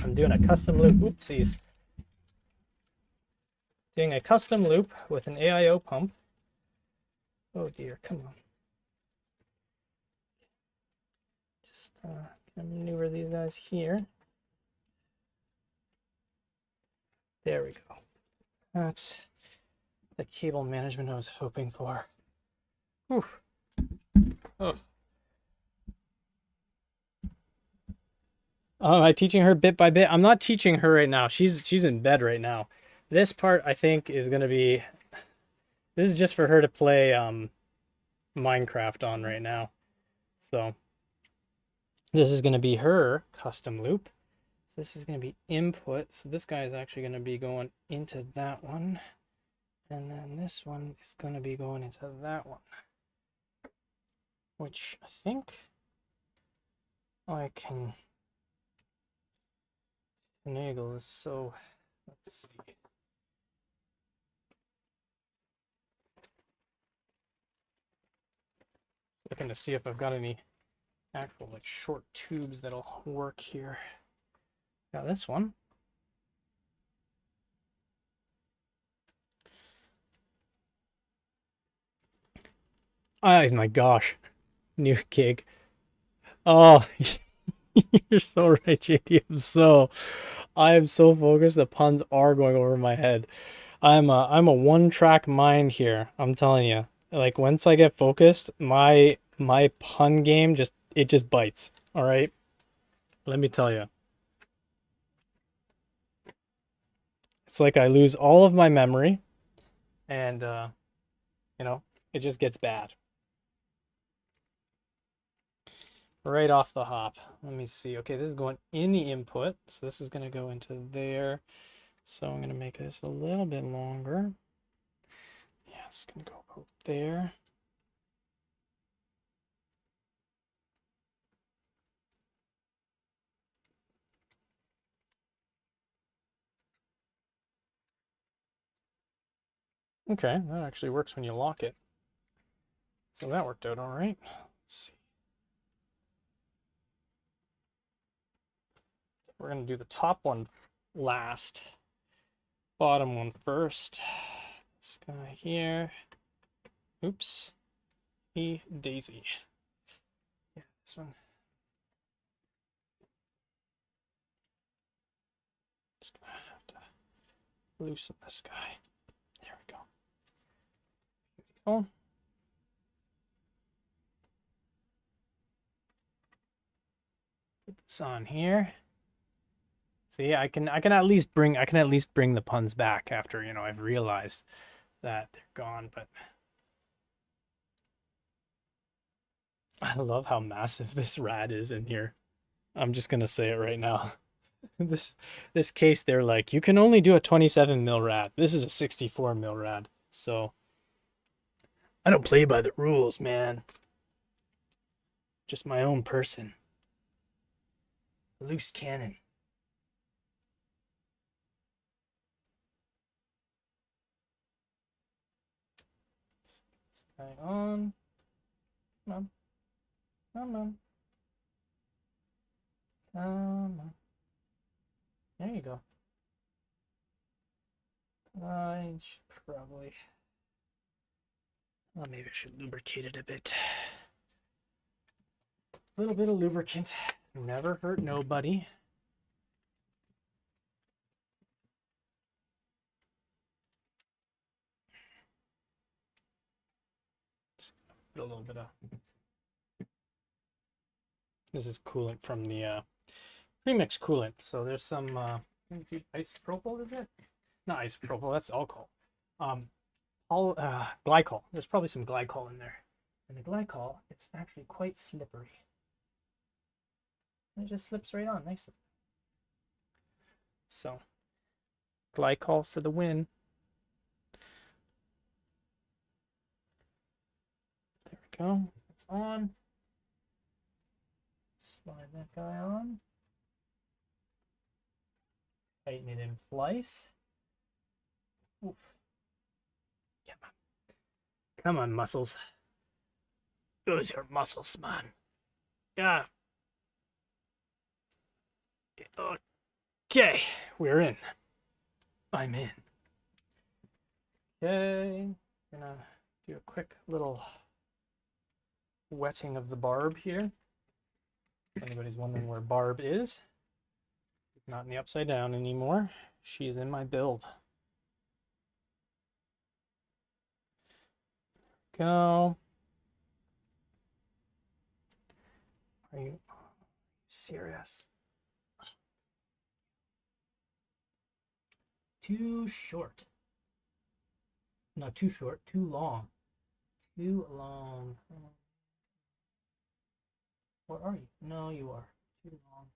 I'm doing a custom loop. Oopsies. Doing a custom loop with an AIO pump. Oh dear, come on. Just gonna maneuver these guys here. There we go. That's the cable management I was hoping for. Whew. Oh. Am I teaching her bit by bit? I'm not teaching her right now. She's in bed right now. This part I think is gonna be. This is just for her to play Minecraft on right now. So this is gonna be her custom loop. So this is gonna be input. So this guy is actually gonna be going into that one, and then this one is gonna be going into that one. Which I think I can finagle this, so let's see. Looking to see if I've got any actual like short tubes that'll work here. Got this one. Oh my gosh. New gig. Oh, you're so right, JD. I am so focused. The puns are going over my head. I'm a one-track mind here. I'm telling you. Like once I get focused, my pun game just bites. All right. Let me tell you. It's like I lose all of my memory, and you know, it just gets bad. Right off the hop. Let me see. Okay, this is going in the input, so this is going to go into there. So I'm going to make this a little bit longer. Yeah, it's going to go about there. Okay, that actually works when you lock it. So that worked out all right. Let's see. We're going to do the top one last. Bottom one first. This guy here. Oops. Daisy. Yeah, this one. Just gonna have to loosen this guy. There we go. Beautiful. Put this on here. See, I can at least bring the puns back after, you know, I've realized that they're gone, but I love how massive this rad is in here. I'm just gonna say it right now. This case, they're like, you can only do a 27 mil rad. This is a 64 mil rad. So I don't play by the rules, man. Just my own person. Loose cannon. This guy on. Come on. Come on. Come on. There you go. I should probably... Well, maybe I should lubricate it a bit. A little bit of lubricant. Never hurt nobody. Just put a little bit of... This is coolant from the premix coolant. So there's some isopropyl, is it? Not isopropyl, that's alcohol. Glycol. There's probably some glycol in there. And the glycol, it's actually quite slippery. It just slips right on nicely. So, glycol for the win. There we go. It's on. Slide that guy on. Tighten it in place. Oof. Yeah. Come on, muscles. Use your muscles, man. Yeah. Okay, we're in. I'm in. Okay, gonna do a quick little wetting of the barb here. If anybody's wondering where Barb is, not in the upside down anymore. She is in my build. Go. Are you serious? Too short. Not too short, too long. Too long. Where are you? No, you are. Too long.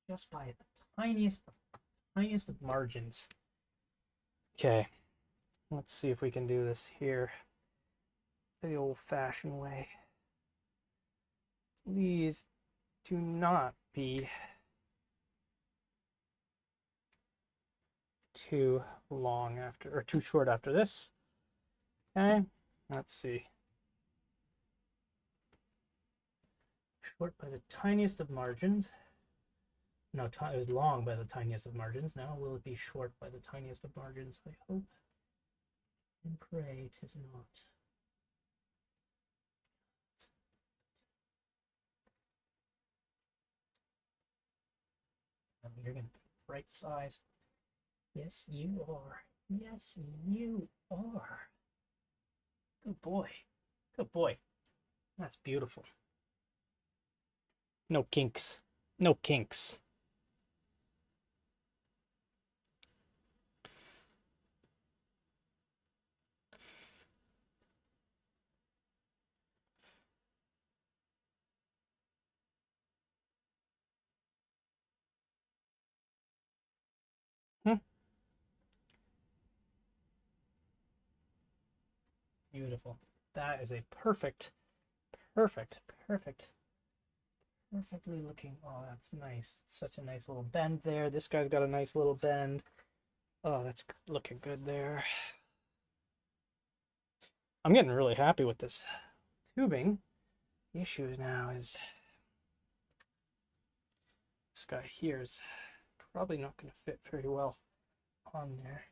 Just by the tiniest of margins. Okay. Let's see if we can do this here the old-fashioned way. Please do not be too long after, or too short after this. Okay, let's see. Short by the tiniest of margins. No, it was long by the tiniest of margins. Now will it be short by the tiniest of margins? I hope and pray it is not. You're going to be right size. Yes, you are. Yes, you are. Good boy. Good boy. That's beautiful. No kinks. No kinks. Beautiful. That is a perfect, perfectly looking. Oh, that's nice. Such a nice little bend there. This guy's got a nice little bend. Oh, that's looking good there. I'm getting really happy with this tubing. The issue now is this guy here is probably not going to fit very well on there.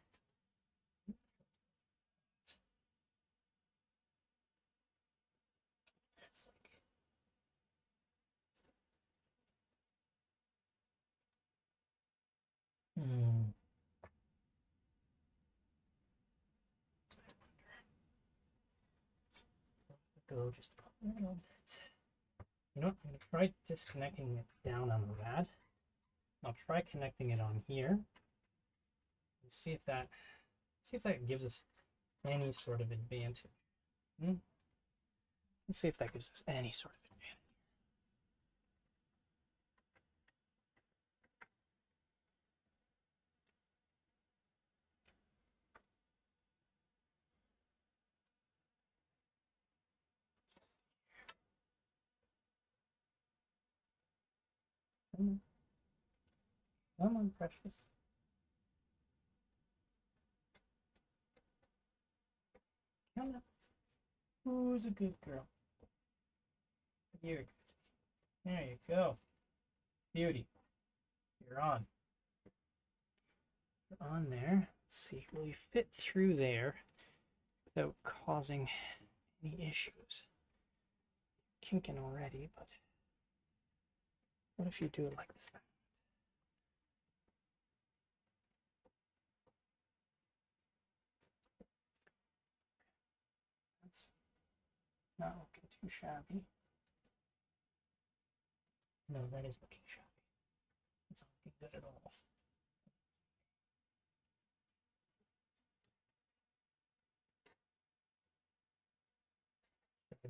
It's like, go just a little bit. You know what? I'm going to try disconnecting it down on the rad. I'll try connecting it on here. See if that gives us any sort of advantage. Let's see if that gives us any sort of advantage. Come on, precious. Come on. Who's a good girl? You're good. There you go. Beauty. You're on. You're on there. Let's see. Will you fit through there without causing any issues? Kinking already, but what if you do it like this then? That's not looking too shabby. No, that is looking shabby. It's not looking good at all.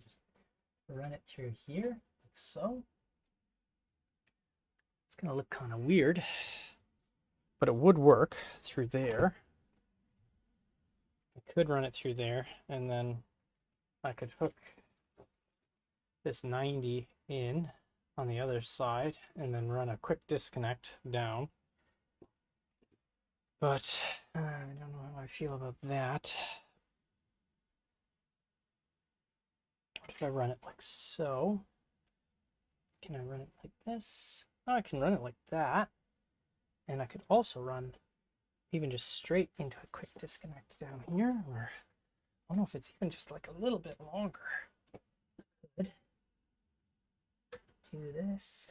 Just run it through here, like so. It's gonna look kind of weird, but it would work through there. I could run it through there, and then I could hook this 90 in on the other side, and then run a quick disconnect down. But I don't know how I feel about that. What if I run it like so? Can I run it like this? Oh, I can run it like that. And I could also run even just straight into a quick disconnect down here, or I don't know if it's even just like a little bit longer. Good. Do this.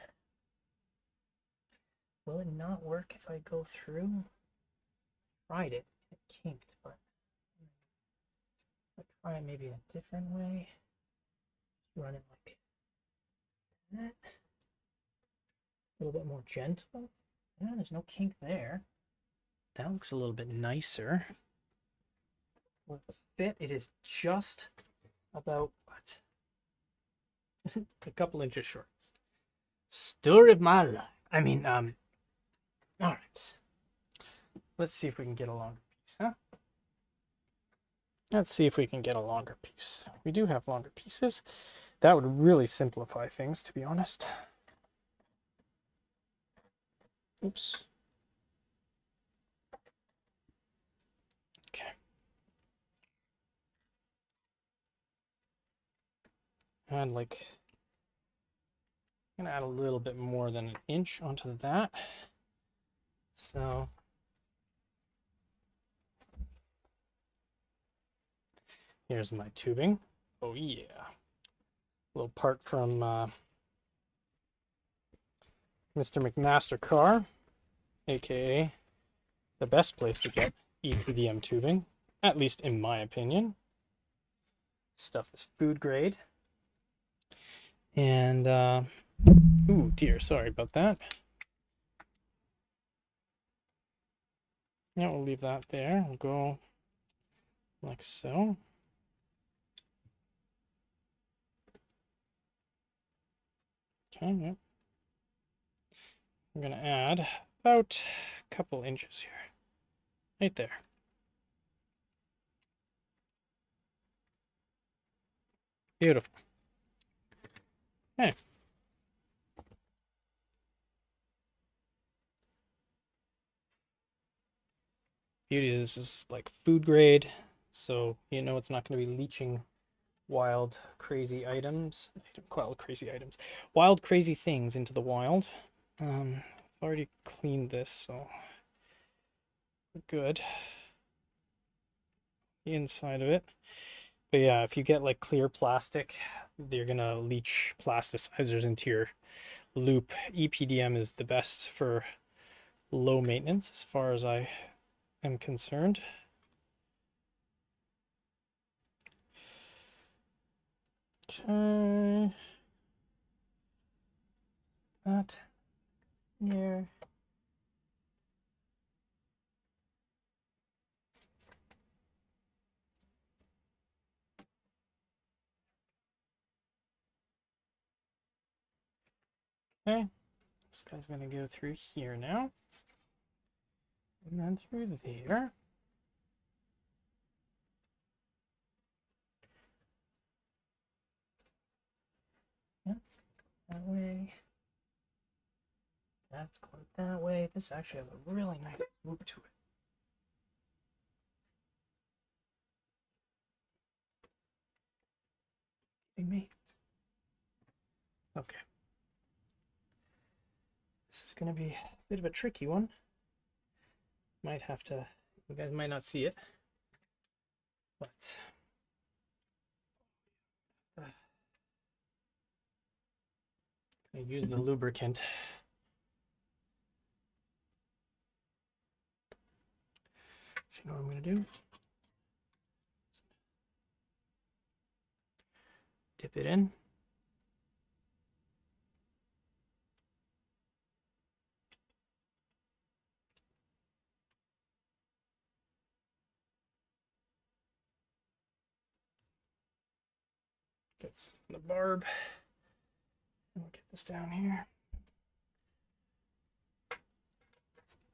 Will it not work if I go through? Tried it. It kinked, but I'll try maybe a different way. Run it like that. A little bit more gentle. Yeah, there's no kink there. That looks a little bit nicer. With the fit, it is just about what? A couple inches short. Story of my life. I mean, all right. Let's see if we can get a longer piece, huh? Let's see if we can get a longer piece. We do have longer pieces. That would really simplify things, to be honest. Oops. Okay. And like I'm gonna add a little bit more than an inch onto that. So here's my tubing. Oh yeah. A little part from Mr. McMaster Car, aka the best place to get EPDM tubing, at least in my opinion. Stuff is food grade. And ooh dear, sorry about that. Yeah, we'll leave that there. We'll go like so. Okay, yep. I'm gonna add about a couple inches here. Right there. Beautiful. Okay. Beauty is this is like food grade, so you know it's not going to be leaching wild crazy items. Wild crazy things into the wild. I've already cleaned this, so we're good. The inside of it. But yeah, if you get like clear plastic, they're gonna leach plasticizers into your loop. EPDM is the best for low maintenance as far as I am concerned. Okay. That here. Okay. This guy's gonna go through here now. And then through there. Yep, that way. That's going that way. This actually has a really nice loop to it. Kidding me? Okay. This is going to be a bit of a tricky one. Might have to, you guys might not see it, but I use the lubricant. So you know what I'm going to do? Dip it in. Get some of the barb. And we'll get this down here.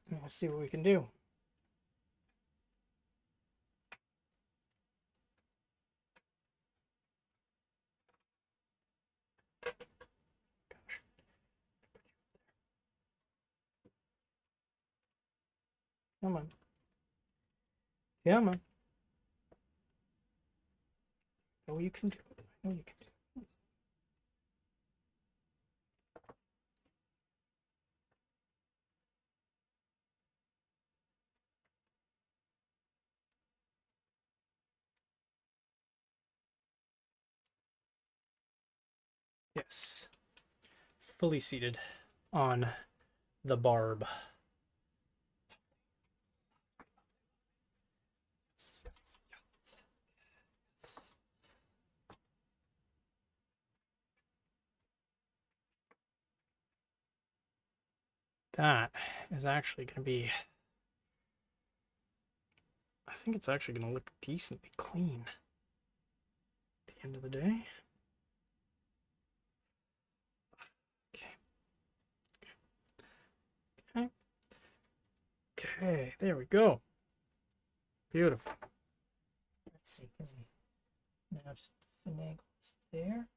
And we'll see what we can do. Come on. Come on. I know you can do it. I know you can do it. Yes. Fully seated on the barb. That is actually going to be, I think it's actually going to look decently clean at the end of the day. Okay. Okay, there we go. Beautiful. Let's see, can we now just finagle this there?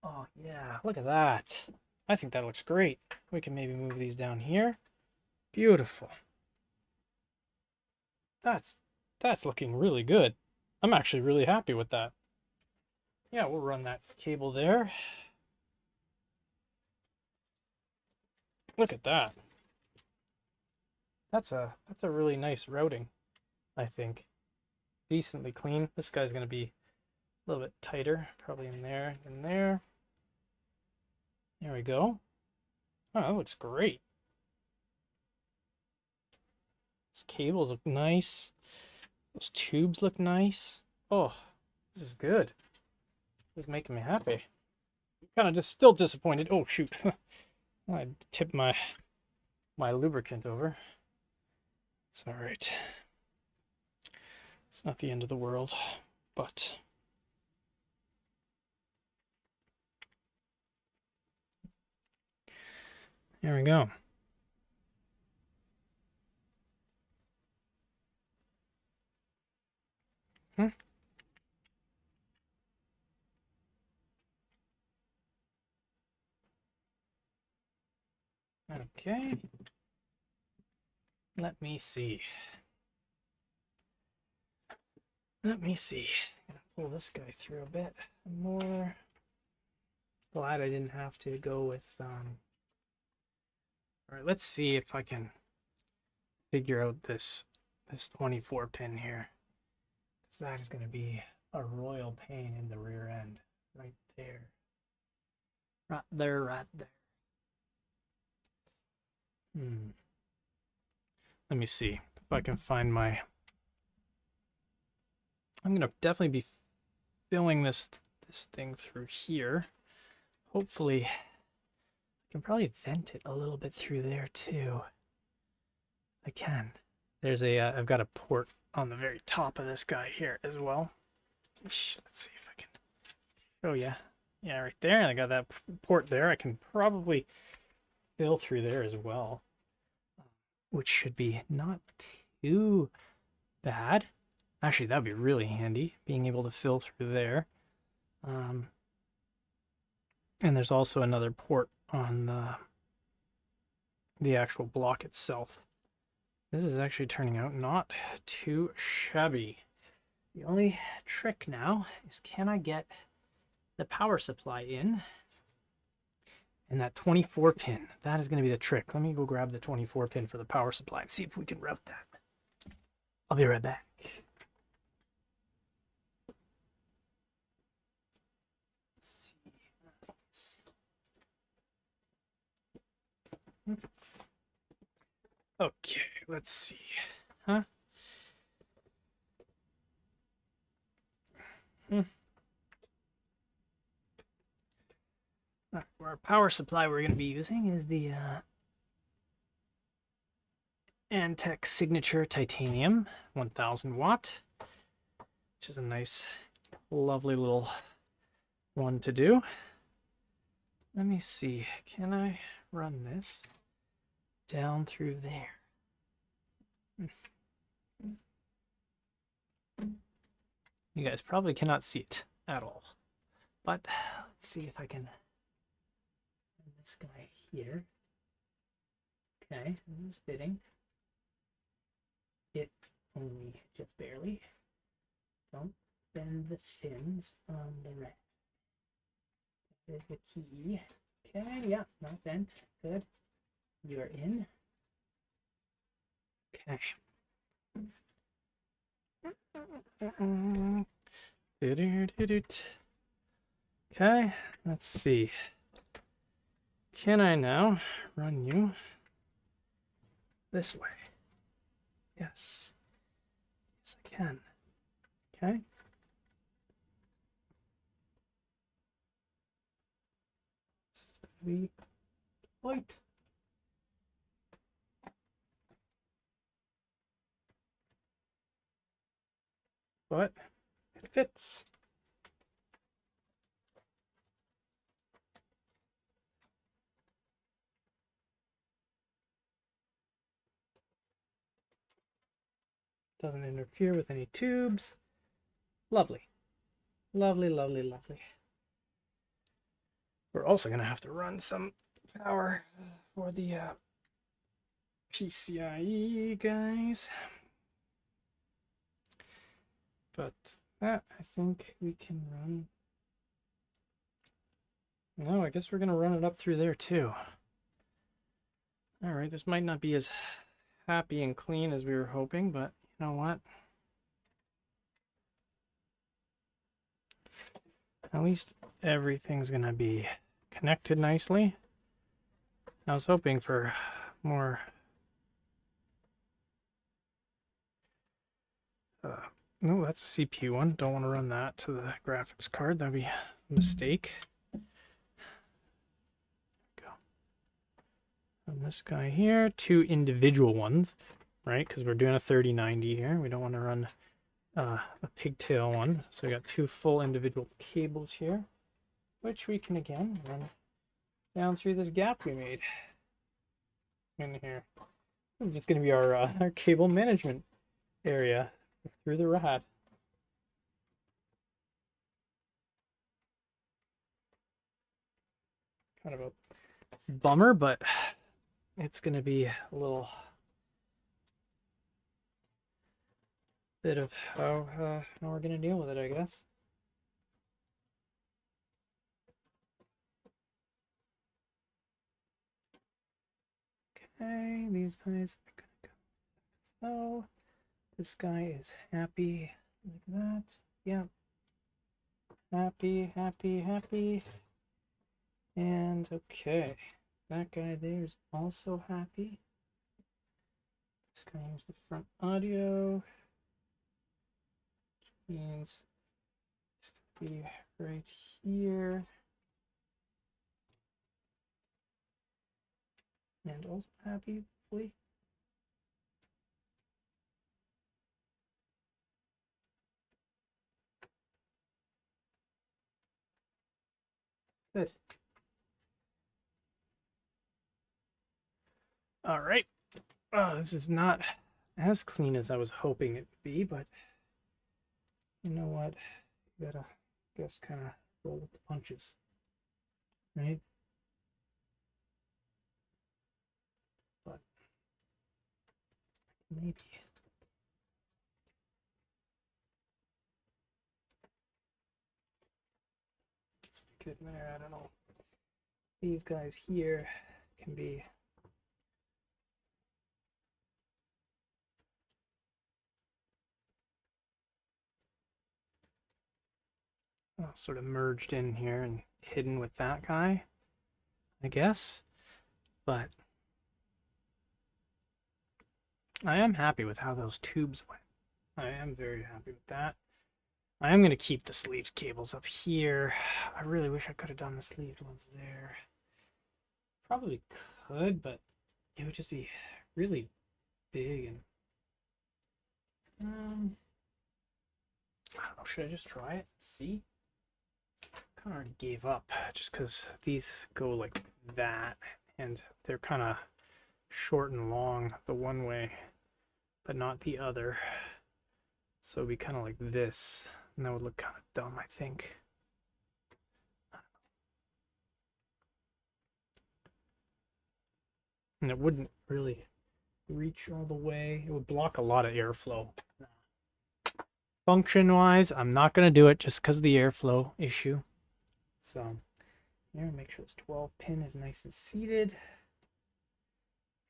Oh yeah, look at that. I think that looks great. We can maybe move these down here. Beautiful. That's looking really good. I'm actually really happy with that. Yeah, we'll run that cable there. Look at that. That's a really nice routing, I think. Decently clean. This guy's going to be a little bit tighter, probably in there, in there. There we go. Oh, that looks great. Those cables look nice. Those tubes look nice. Oh, this is good. This is making me happy. Kind of just still disappointed. Oh, shoot. I tipped my lubricant over. It's all right. It's not the end of the world, but there we go. Okay. Let me see. Let me see. I'm gonna pull this guy through a bit more. Glad I didn't have to go with all right, let's see if I can figure out this 24 pin here. Because that is going to be a royal pain in the rear end. Right there. Right there, right there. Let me see if I can find my... I'm going to definitely be filling this thing through here. Hopefully, I can probably vent it a little bit through there too. I can. There's a, I've got a port on the very top of this guy here as well. Let's see if I can show you. Yeah, right there. I got that port there. I can probably fill through there as well, which should be not too bad. Actually, that would be really handy, being able to fill through there. And there's also another port on the actual block itself. This is actually turning out not too shabby. The only trick now is, can I get the power supply in? And that 24 pin, that is going to be the trick. Let me go grab the 24 pin for the power supply and see if we can route that. I'll be right back. Okay, let's see. Our power supply we're going to be using is the Antec Signature Titanium 1000 watt, which is a nice, lovely little one to do. Let me see, can I run this down through there? You guys probably cannot see it at all, but let's see if I can run this guy here. Okay, this is fitting. It only just barely. Don't bend the fins on the red. That is the key. Okay, yeah, not bent. Good. You're in. Okay. Okay, let's see. Can I now run you this way? Yes. Yes, I can. Okay. Sweet. White. But it fits. Doesn't interfere with any tubes. Lovely. Lovely, lovely, lovely. We're also going to have to run some power for the PCIe guys. But that, I think we can run. No, I guess we're going to run it up through there too. All right, this might not be as happy and clean as we were hoping, but you know what? At least everything's gonna be connected nicely. I was hoping for more no, that's a CPU one. Don't want to run that to the graphics card. That'd be a mistake. Go. And this guy here, 2 individual ones, right? Because we're doing a 3090 here. We don't want to run a pigtail one. So we got 2 full individual cables here, which we can again run down through this gap we made in here. This is just going to be our cable management area through the rad. Kind of a bummer, but it's going to be a little bit of how we're going to deal with it, I guess. Okay, these guys are going to go so. This guy is happy like that. Yeah. Happy, happy, happy. And okay. That guy there is also happy. This guy here's the front audio. Which means it's going to be right here. And also happy, hopefully. Good. All right. Oh, this is not as clean as I was hoping it would be, but you know what? You gotta, guess, kind of roll with the punches, right? But maybe. Stick it in there, I don't know. These guys here can be sort of merged in here and hidden with that guy, I guess. But I am happy with how those tubes went. I am very happy with that. I am going to keep the sleeved cables up here. I really wish I could have done the sleeved ones there. Probably could, but it would just be really big and I don't know, should I just try it? See? Kind of already gave up just because these go like that and they're kind of short and long the one way but not the other, so it'd be kind of like this and that would look kind of dumb, I think. And it wouldn't really reach all the way. It would block a lot of airflow. Function wise, I'm not going to do it just because of the airflow issue. So here, make sure this 12 pin is nice and seated.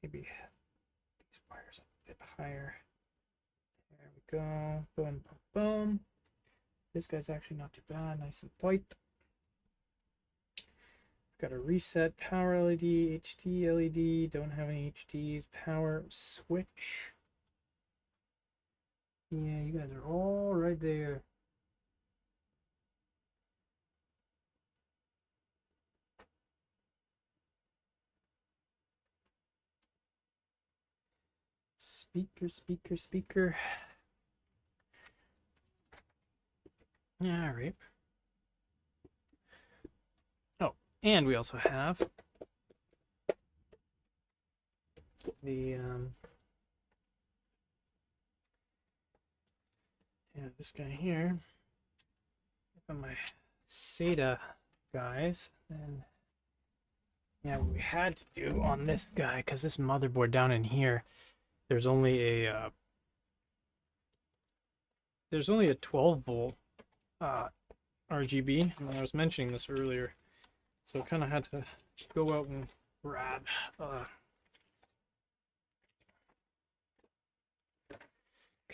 Maybe these wires a bit higher. There we go. Boom, boom, boom. This guy's actually not too bad. Nice and tight. Got a reset power LED, HD LED. Don't have any HDs. Power switch. Yeah, you guys are all right there. Speaker, speaker, speaker. All right. Oh, and we also have the this guy here. Got my SATA guys, and yeah, what we had to do on this guy, because this motherboard down in here, there's only a 12 volt RGB, and I was mentioning this earlier, so kind of had to go out and grab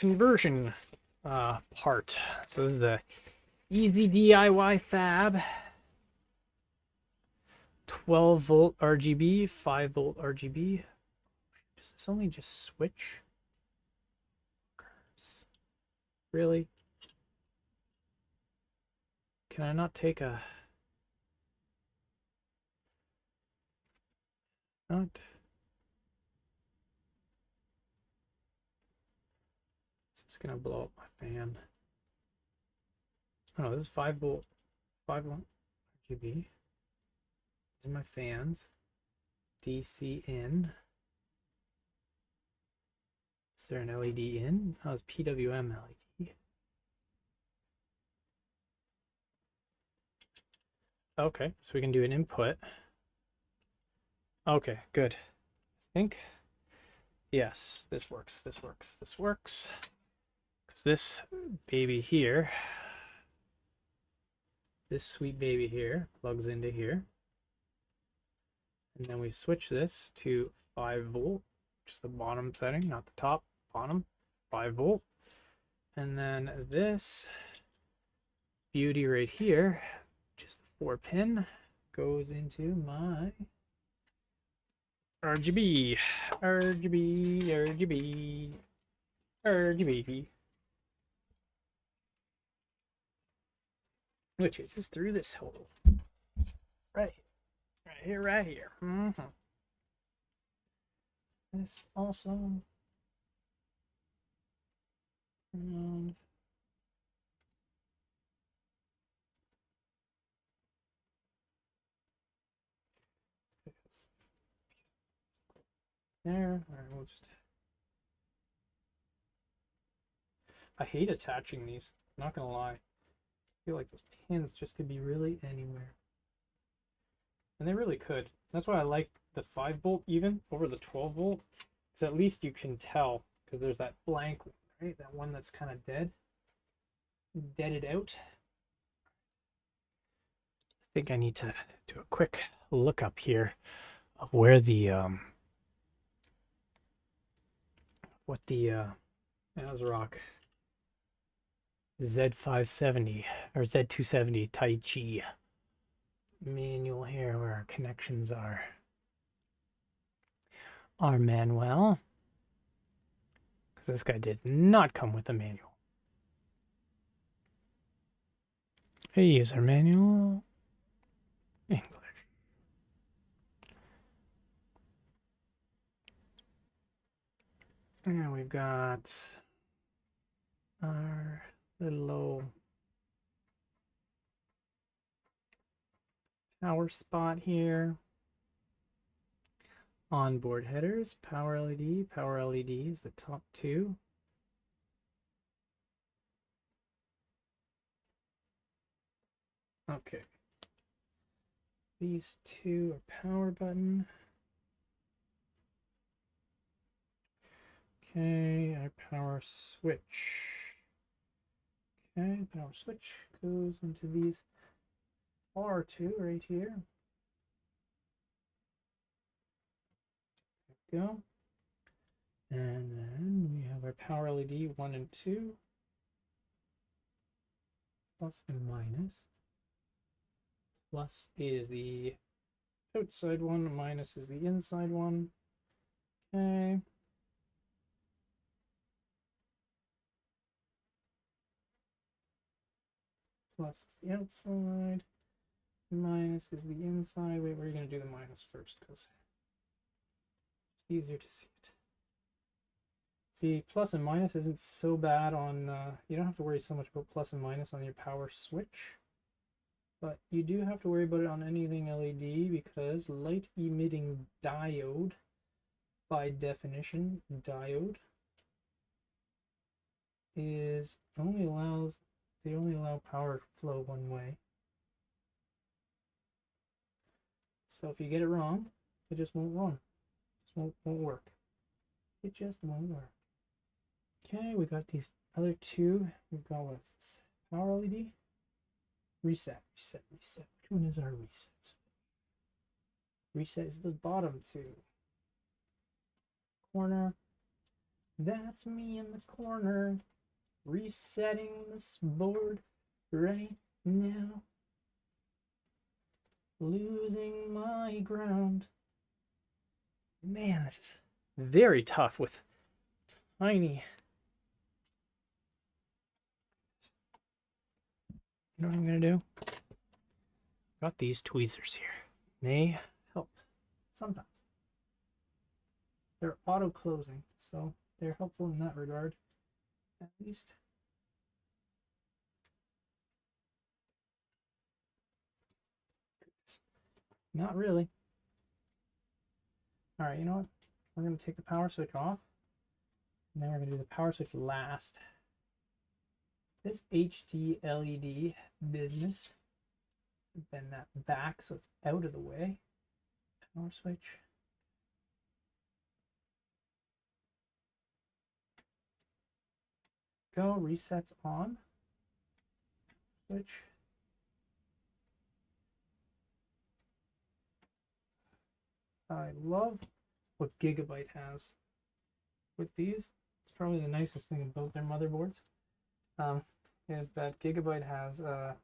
conversion part. So this is the easy DIY fab. 12 volt RGB, 5 volt RGB. Does this only just switch? Really? Can I not take a... Not... It's just gonna blow up my fan. Oh no, this is 5 volt RGB. These are my fans. DC in. Is there an LED in? Oh, it's PWM LED. Okay, so we can do an input. Okay, good. I think, yes, this works, this works, this works. Because this baby here, this sweet baby here, plugs into here. And then we switch this to 5 volt, which is the bottom setting, not the top, bottom, 5 volt. And then this beauty right here, just the 4-pin, goes into my RGB, RGB, RGB, RGB. Which is through this hole. Right here, right here. This also. There. All right, we'll just. I hate attaching these. I'm not gonna lie. I feel like those pins just could be really anywhere. And they really could. That's why I like the 5 volt even over the 12 volt. Because at least you can tell. Because there's that blank one, right? That one that's kind of dead. Deaded out. I think I need to do a quick look up here of where the what the Asrock Z570 or Z270 Taichi manual here, where our connections are. Our manual, because this guy did not come with a manual. A user manual, English. And we've got our little power spot here. Onboard headers, power LED is the top two. Okay. These two are power button. Okay, our power switch. Okay, power switch goes into these far two right here. There we go. And then we have our power LED 1 and 2. Plus and minus. Plus is the outside one, minus is the inside one. Okay. Plus is the outside, minus is the inside. Wait, we're going to do the minus first because it's easier to see it. See, plus and minus isn't so bad on, you don't have to worry so much about plus and minus on your power switch. But you do have to worry about it on anything LED because light emitting diode, by definition, diode, is only allows, they only allow power to flow one way. So if you get it wrong, it just won't run. It just won't work. It just won't work. Okay, we got these other two. We've got, what is this? Power LED? Reset. Which one is our resets? Reset is the bottom two. Corner. That's me in the corner, resetting this board right now. Losing my ground. Man, this is very tough with tiny. You know what I'm gonna do? Got these tweezers here. They help sometimes. They're auto closing, so they're helpful in that regard, at least. Not really. All right, you know what? We're going to take the power switch off, and then we're going to do the power switch last. This HD LED business, bend that back so it's out of the way. Power switch. Go, resets on. Switch. I love what Gigabyte has with these. It's probably the nicest thing about their motherboards. Is that Gigabyte has a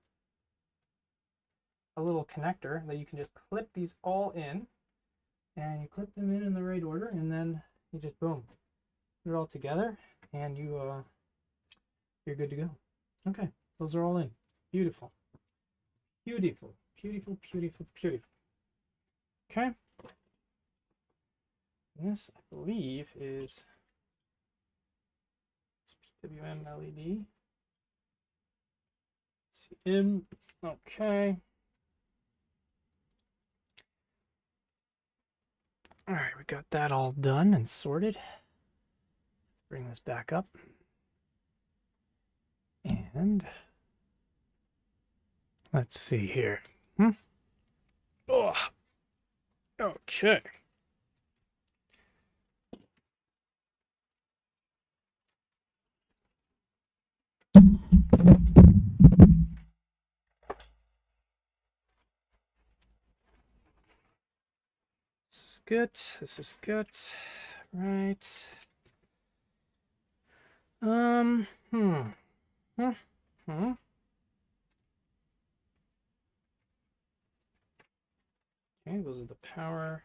little connector that you can just clip these all in, and you clip them in the right order, and then you just boom, put it all together, and you're good to go. Okay, those are all in. Beautiful, beautiful, beautiful, beautiful, beautiful. Okay. This, I believe, is PWM LED. CM. Okay. All right, we got that all done and sorted. Let's bring this back up. And let's see here. Oh, okay. This is good. This is good. Right. Okay, those are the power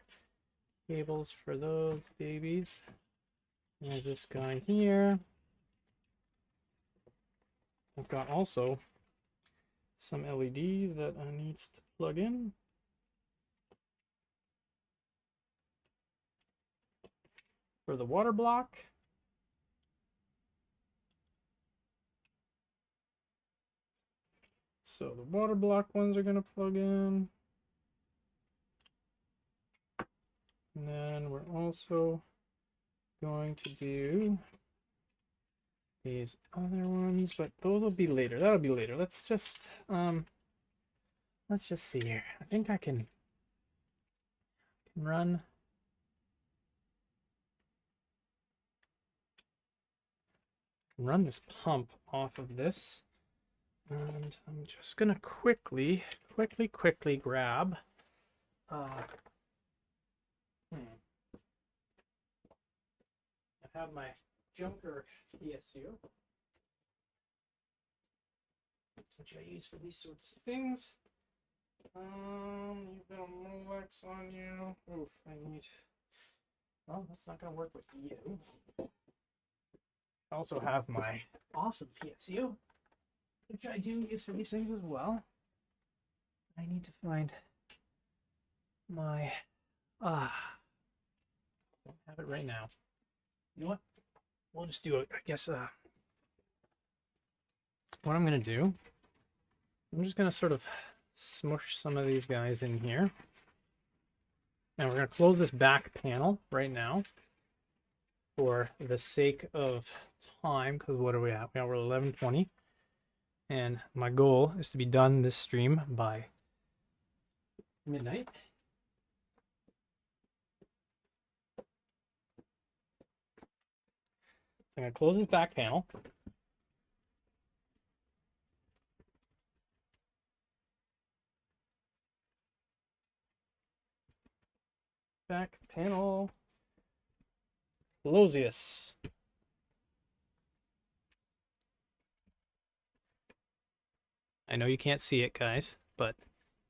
cables for those babies. There's this guy here. I've got also some LEDs that I need to plug in. For the water block. So the water block ones are going to plug in. And then we're also going to do these other ones, but those will be later. That'll be later. Let's just see here. I think I can run this pump off of this, and I'm just gonna quickly grab I have my Junker PSU, which I use for these sorts of things. You've got a Molex on you. Oof, I need. Well, that's not gonna work with you. I also have my awesome PSU, which I do use for these things as well. I need to find my I don't have it right now. You know what? We'll just do it. I guess what I'm gonna do, I'm just gonna sort of smush some of these guys in here. And we're gonna close this back panel right now for the sake of time, because what are we at? We're 11:20. And my goal is to be done this stream by midnight. So I'm going to close this back panel. Back panel. Closius. I know you can't see it, guys, but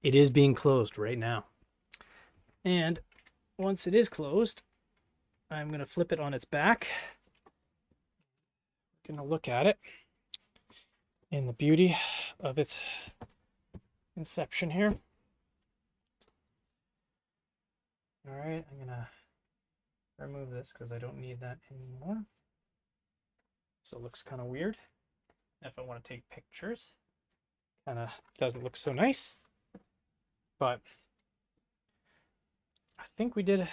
it is being closed right now. And once it is closed, I'm going to flip it on its back. Going to look at it in the beauty of its inception here. All right, I'm going to remove this because I don't need that anymore. So it looks kind of weird. If I want to take pictures, kind of doesn't look so nice. But I think we did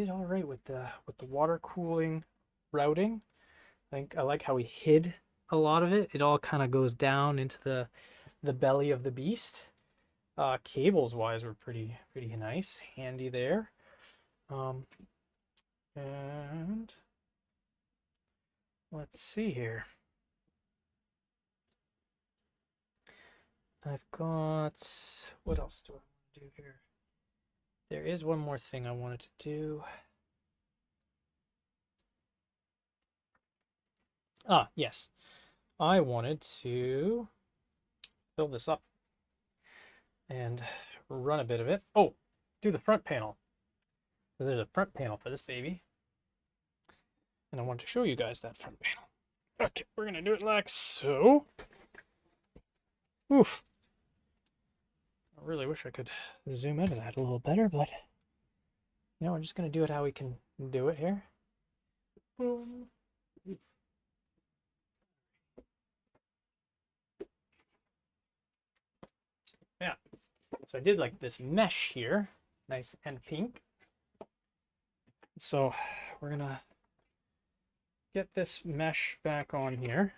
all right with the water cooling routing. I like how we hid a lot of it. It all kind of goes down into the belly of the beast. Cables wise were pretty nice, handy there. And let's see here. I've got, what else do I want to do here? There is one more thing I wanted to do. Yes. I wanted to fill this up and run a bit of it. Oh, do the front panel. Because there's a front panel for this baby. And I want to show you guys that front panel. Okay, we're going to do it like so. Oof. I really wish I could zoom into that a little better, but you know, we're just going to do it how we can do it here. Boom. Yeah. So I did like this mesh here, nice and pink. So we're going to get this mesh back on here.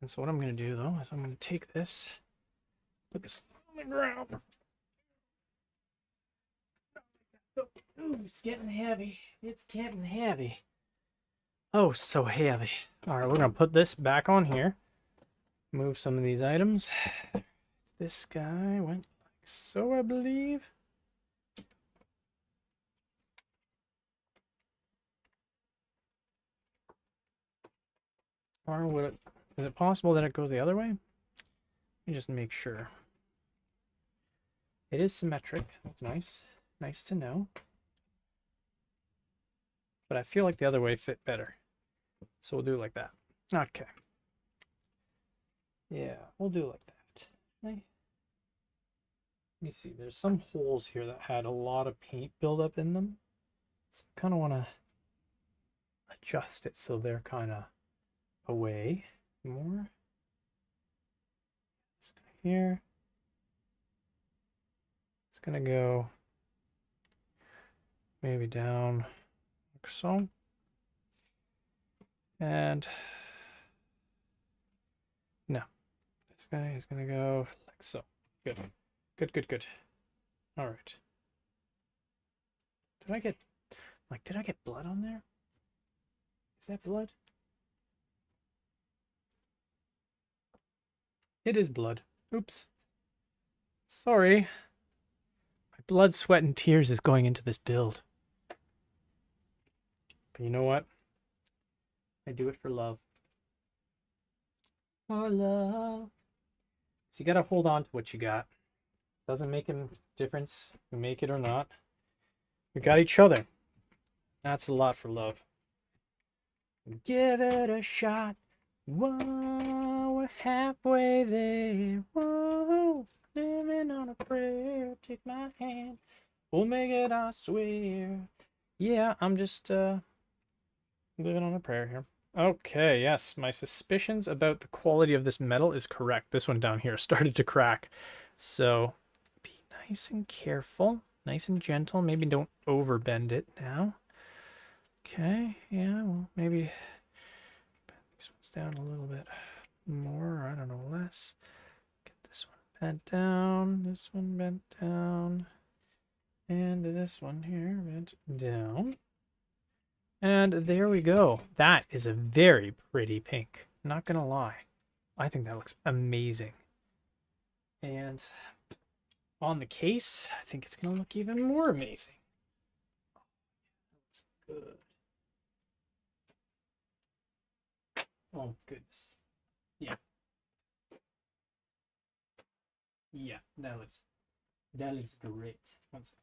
And so what I'm going to do though is I'm going to take this, put this on the ground. Ooh, it's getting heavy. It's getting heavy. Oh, so heavy. All right, we're going to put this back on here. Move some of these items. This guy went like so, I believe. Or would it, is it possible that it goes the other way? Let me just make sure. It is symmetric. That's nice. Nice to know. But I feel like the other way fit better. So we'll do it like that. Okay. Yeah, we'll do it like that. Let me see. There's some holes here that had a lot of paint buildup in them. So I kind of want to adjust it so they're kind of away more. It's here. It's gonna go maybe down like so. And no, this guy is gonna go like so. Good. Good. All right. Did I get blood on there? Is that blood? It is blood. Oops. Sorry. My blood, sweat, and tears is going into this build. But you know what? I do it for love. For love. So you gotta hold on to what you got. Doesn't make a difference if you make it or not. We got each other. That's a lot for love. Give it a shot. Whoa, we're halfway there. Whoa, living on a prayer. Take my hand. We'll make it, I swear. Yeah, I'm just living on a prayer here. Okay, yes, my suspicions about the quality of this metal is correct. This one down here started to crack. So be nice and careful, nice and gentle. Maybe don't overbend it now. Okay, yeah, well, maybe bend these ones down a little bit more, I don't know, less. Get this one bent down, this one bent down, and this one here bent down. And there we go. That is a very pretty pink. Not gonna lie. I think that looks amazing. And on the case, I think it's gonna look even more amazing. Looks good. Oh goodness. Yeah. Yeah, that looks great. One second.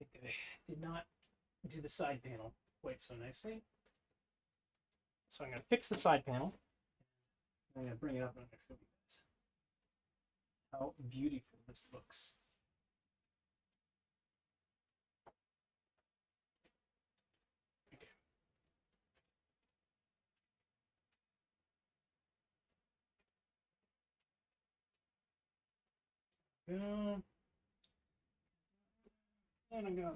I think I did not do the side panel quite so nicely. So I'm going to fix the side panel. I'm going to bring it up and I'm going to show you guys how beautiful this looks. Okay. And I'm going to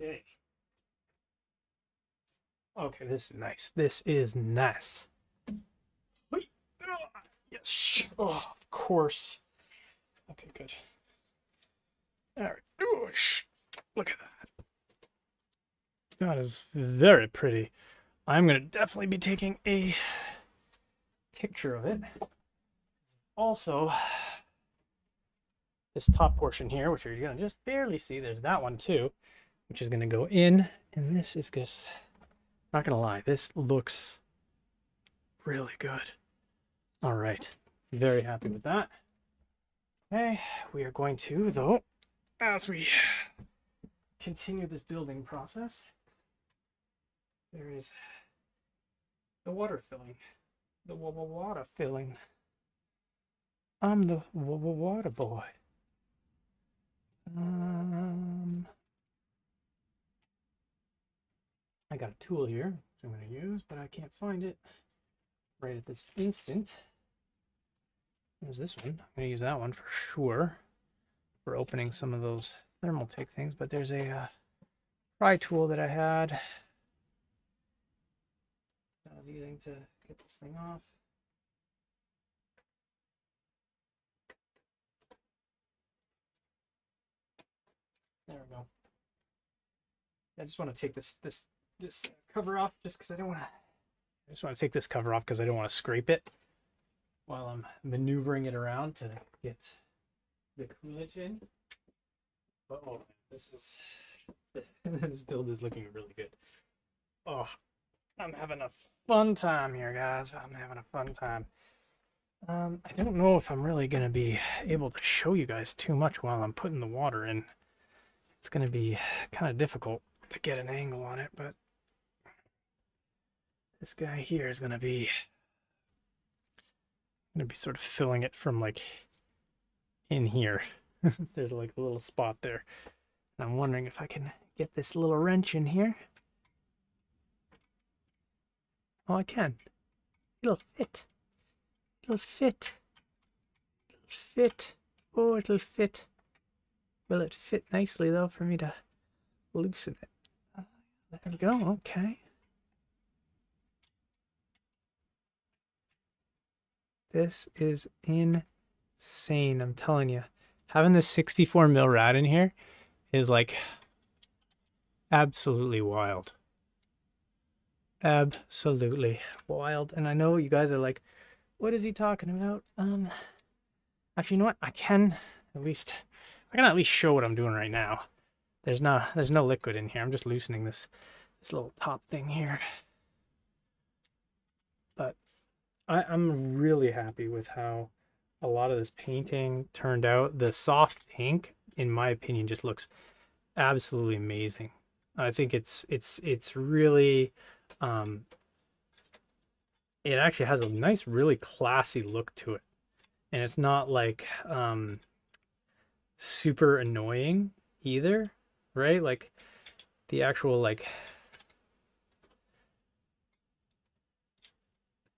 okay. Okay, this is nice. This is nice. Wait. Oh, yes. Oh, of course. Okay, good. All right. Oh, look at that. That is very pretty. I'm going to definitely be taking a picture of it. Also, this top portion here, which you're going to just barely see, there's that one too, which is going to go in. And this is just, not going to lie, this looks really good. All right. Very happy with that. Okay, we are going to, though, as we continue this building process, there is the water filling. The water filling. I'm the water boy. I got a tool here, which I'm going to use, but I can't find it right at this instant. There's this one. I'm going to use that one for sure for opening some of those Thermaltake things, but there's a pry tool that I had that I was using to get this thing off. There we go. I just want to take this cover off just because I don't want to. I just want to take this cover off because I don't want to scrape it while I'm maneuvering it around to get the coolant in. But oh, this build is looking really good. Oh, I'm having a fun time here, guys. I'm having a fun time. I don't know if I'm really going to be able to show you guys too much while I'm putting the water in. It's going to be kind of difficult to get an angle on it, but this guy here is going to be sort of filling it from like in here. There's like a little spot there. And I'm wondering if I can get this little wrench in here. Oh, I can. It'll fit. It'll fit. It'll fit. Oh, it'll fit. Will it fit nicely, though, for me to loosen it? There we go. Okay. This is insane, I'm telling you. Having this 64 mil rad in here is like absolutely wild. Absolutely wild. And I know you guys are like, what is he talking about? Actually, you know what? I can at least show what I'm doing right now. There's no liquid in here. I'm just loosening this little top thing here. But I'm really happy with how a lot of this painting turned out. The soft pink, in my opinion, just looks absolutely amazing. I think it's really it actually has a nice, really classy look to it. And it's not like super annoying either, right? Like the actual like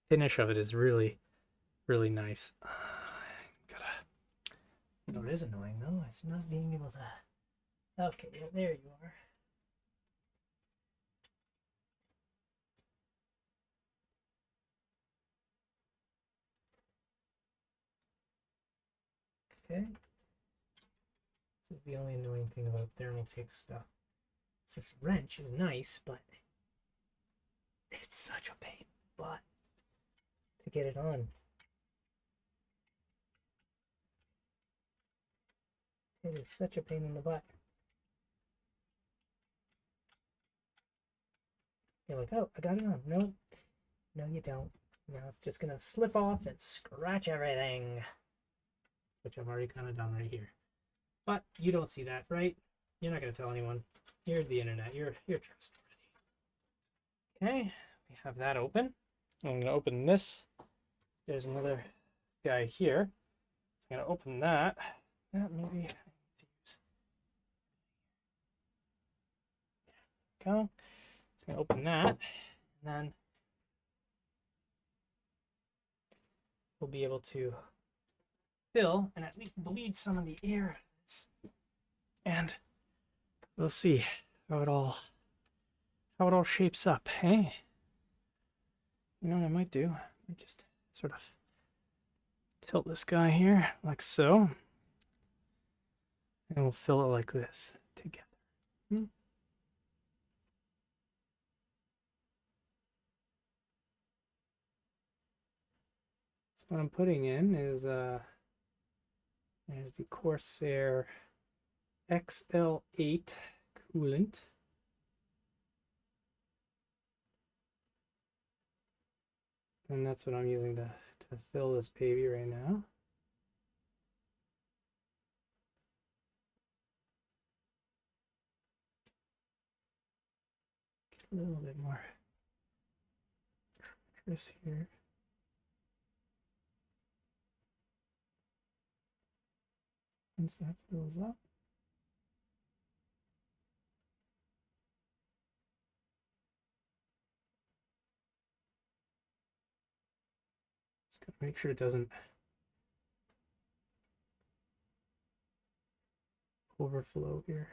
finish of it is really, really nice. You know what is annoying though? It's not being able to. Okay, yeah, there you are. Okay. This is the only annoying thing about Thermaltake stuff. This wrench is nice, but it's such a pain in the butt to get it on. It is such a pain in the butt. You're like, oh, I got it on. No, no, you don't. Now it's just gonna slip off and scratch everything, which I've already kind of done right here. But you don't see that, right? You're not gonna tell anyone. You're the internet. You're trustworthy. Okay, we have that open. I'm gonna open this. There's another guy here. I'm gonna open that. That maybe I need to use. There we go. I'm gonna open that, and then we'll be able to fill and at least bleed some of the air. And we'll see how it all shapes up. Hey, you know what I might do? I might just sort of tilt this guy here like so, and we'll fill it like this together. So what I'm putting in is there's the Corsair XL8 coolant. And that's what I'm using to fill this baby right now. Get a little bit more interest here. Once that fills up. Just gotta make sure it doesn't overflow here.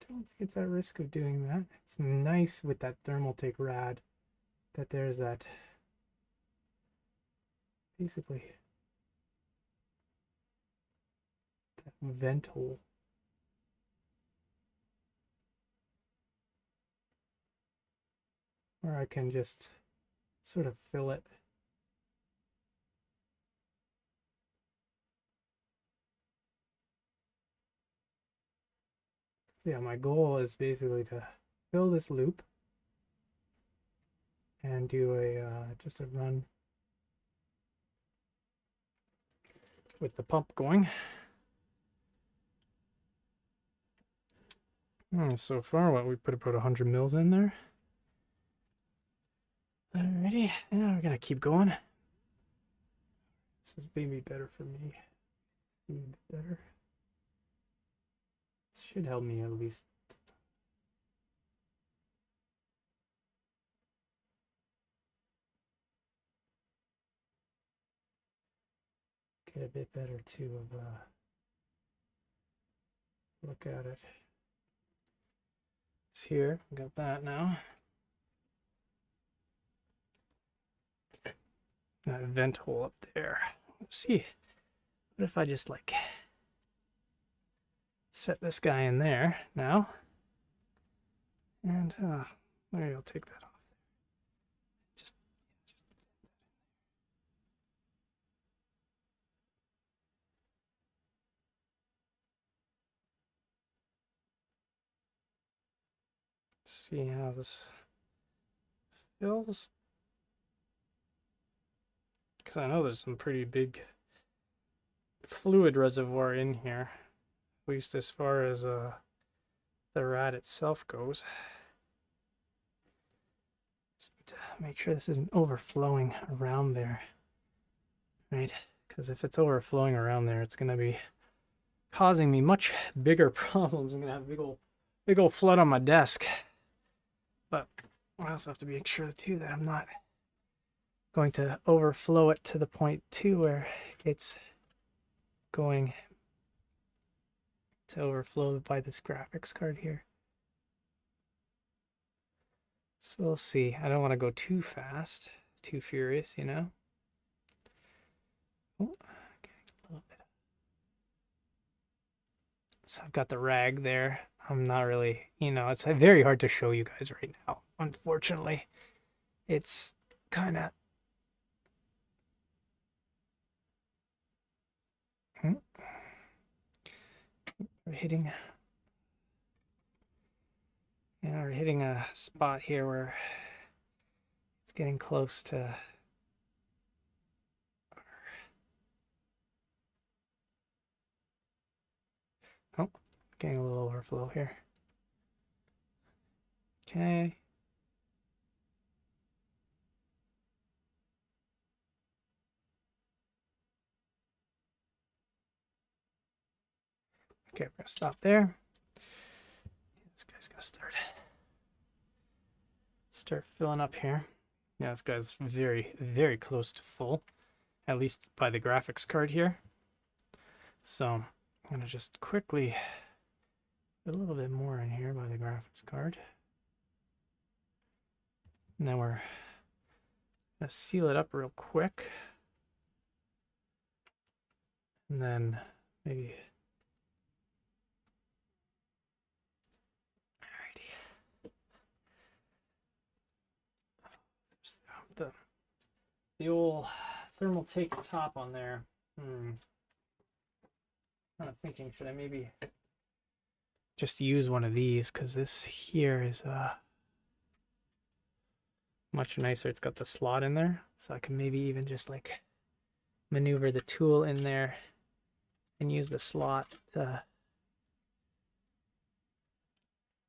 Don't think it's at risk of doing that. It's nice with that Thermaltake rad that there's that basically that vent hole. Where I can just sort of fill it. So yeah, my goal is basically to fill this loop and do just a run with the pump going. So far, what we put about 100 mils in there. Alrighty, now we're gonna keep going. This is maybe better for me. Speed better. This should help me at least. Get a bit better too of look at it. It's here. Got that now. That vent hole up there. Let's see. What if I just like set this guy in there now? And maybe I'll take that off. Just see how this fills. Because I know there's some pretty big fluid reservoir in here, at least as far as the rad itself goes. Just need to make sure this isn't overflowing around there, right? Because if it's overflowing around there, it's going to be causing me much bigger problems. I'm going to have a big old flood on my desk. But I also have to make sure too that I'm not going to overflow it to the point too where it's going to overflow by this graphics card here. So we'll see. I don't want to go too fast, too furious, you know. Oh, getting a little bit. So I've got the rag there. I'm not really, you know, it's very hard to show you guys right now. Unfortunately, it's kind of hitting. Yeah, Now we're hitting a spot here where it's getting close to oh, getting a little overflow here. Okay. Okay, we're gonna stop there. This guy's gonna start filling up here. Yeah, this guy's very, very close to full, at least by the graphics card here. So I'm gonna just quickly put a little bit more in here by the graphics card. And then we're gonna seal it up real quick. And then maybe the old thermal take top on there. Kind of thinking, should I maybe just use one of these, because this here is much nicer. It's got the slot in there, so I can maybe even just like maneuver the tool in there and use the slot to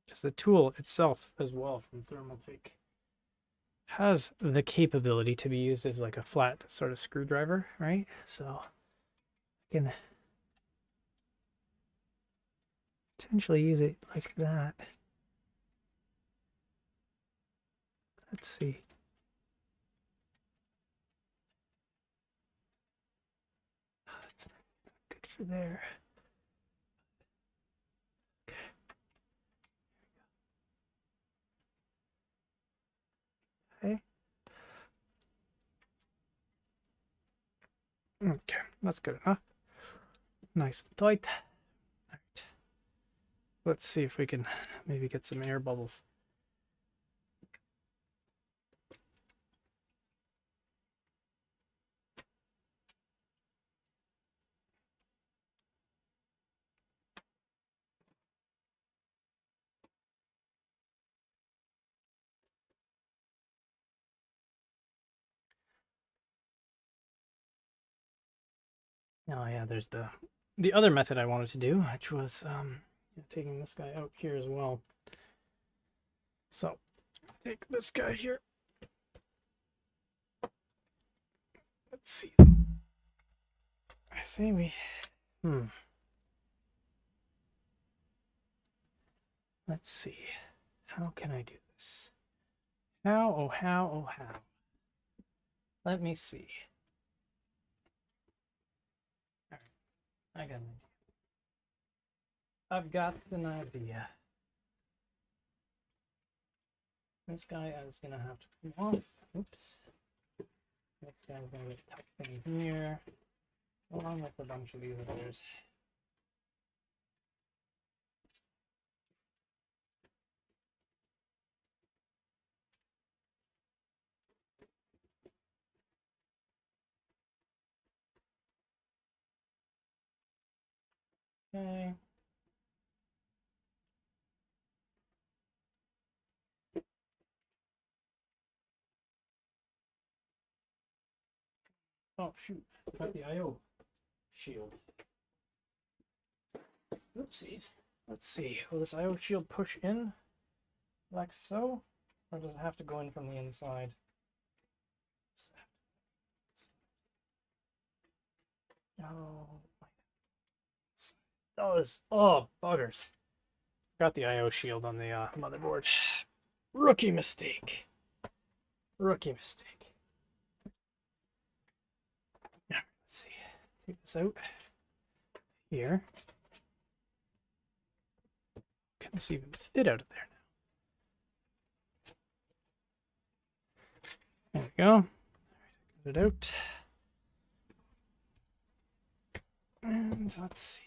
just the tool itself as well from Thermaltake has the capability to be used as like a flat sort of screwdriver, right? So I can potentially use it like that. Let's see. It's not good for there. Okay. Okay, that's good enough. Nice and tight. All right. Let's see if we can maybe get some air bubbles. Oh yeah, there's the other method I wanted to do, which was taking this guy out here as well. So take this guy here. Let's see. I say we let's see. How can I do this? How, oh how, oh how. Let me see. All right. I got an idea. I've got an idea. This guy is gonna have to come off. Oops. This guy's gonna get tucked in here, along with a bunch of these others. Okay. Oh shoot, got the IO shield. Oopsies. Let's see, will this IO shield push in like so? Or does it have to go in from the inside? Oh, does. Oh, buggers. Got the IO shield on the motherboard. Rookie mistake. Rookie mistake. Yeah, let's see. Take this out. Here. Can this even fit out of there now? There we go. Get it out. And let's see.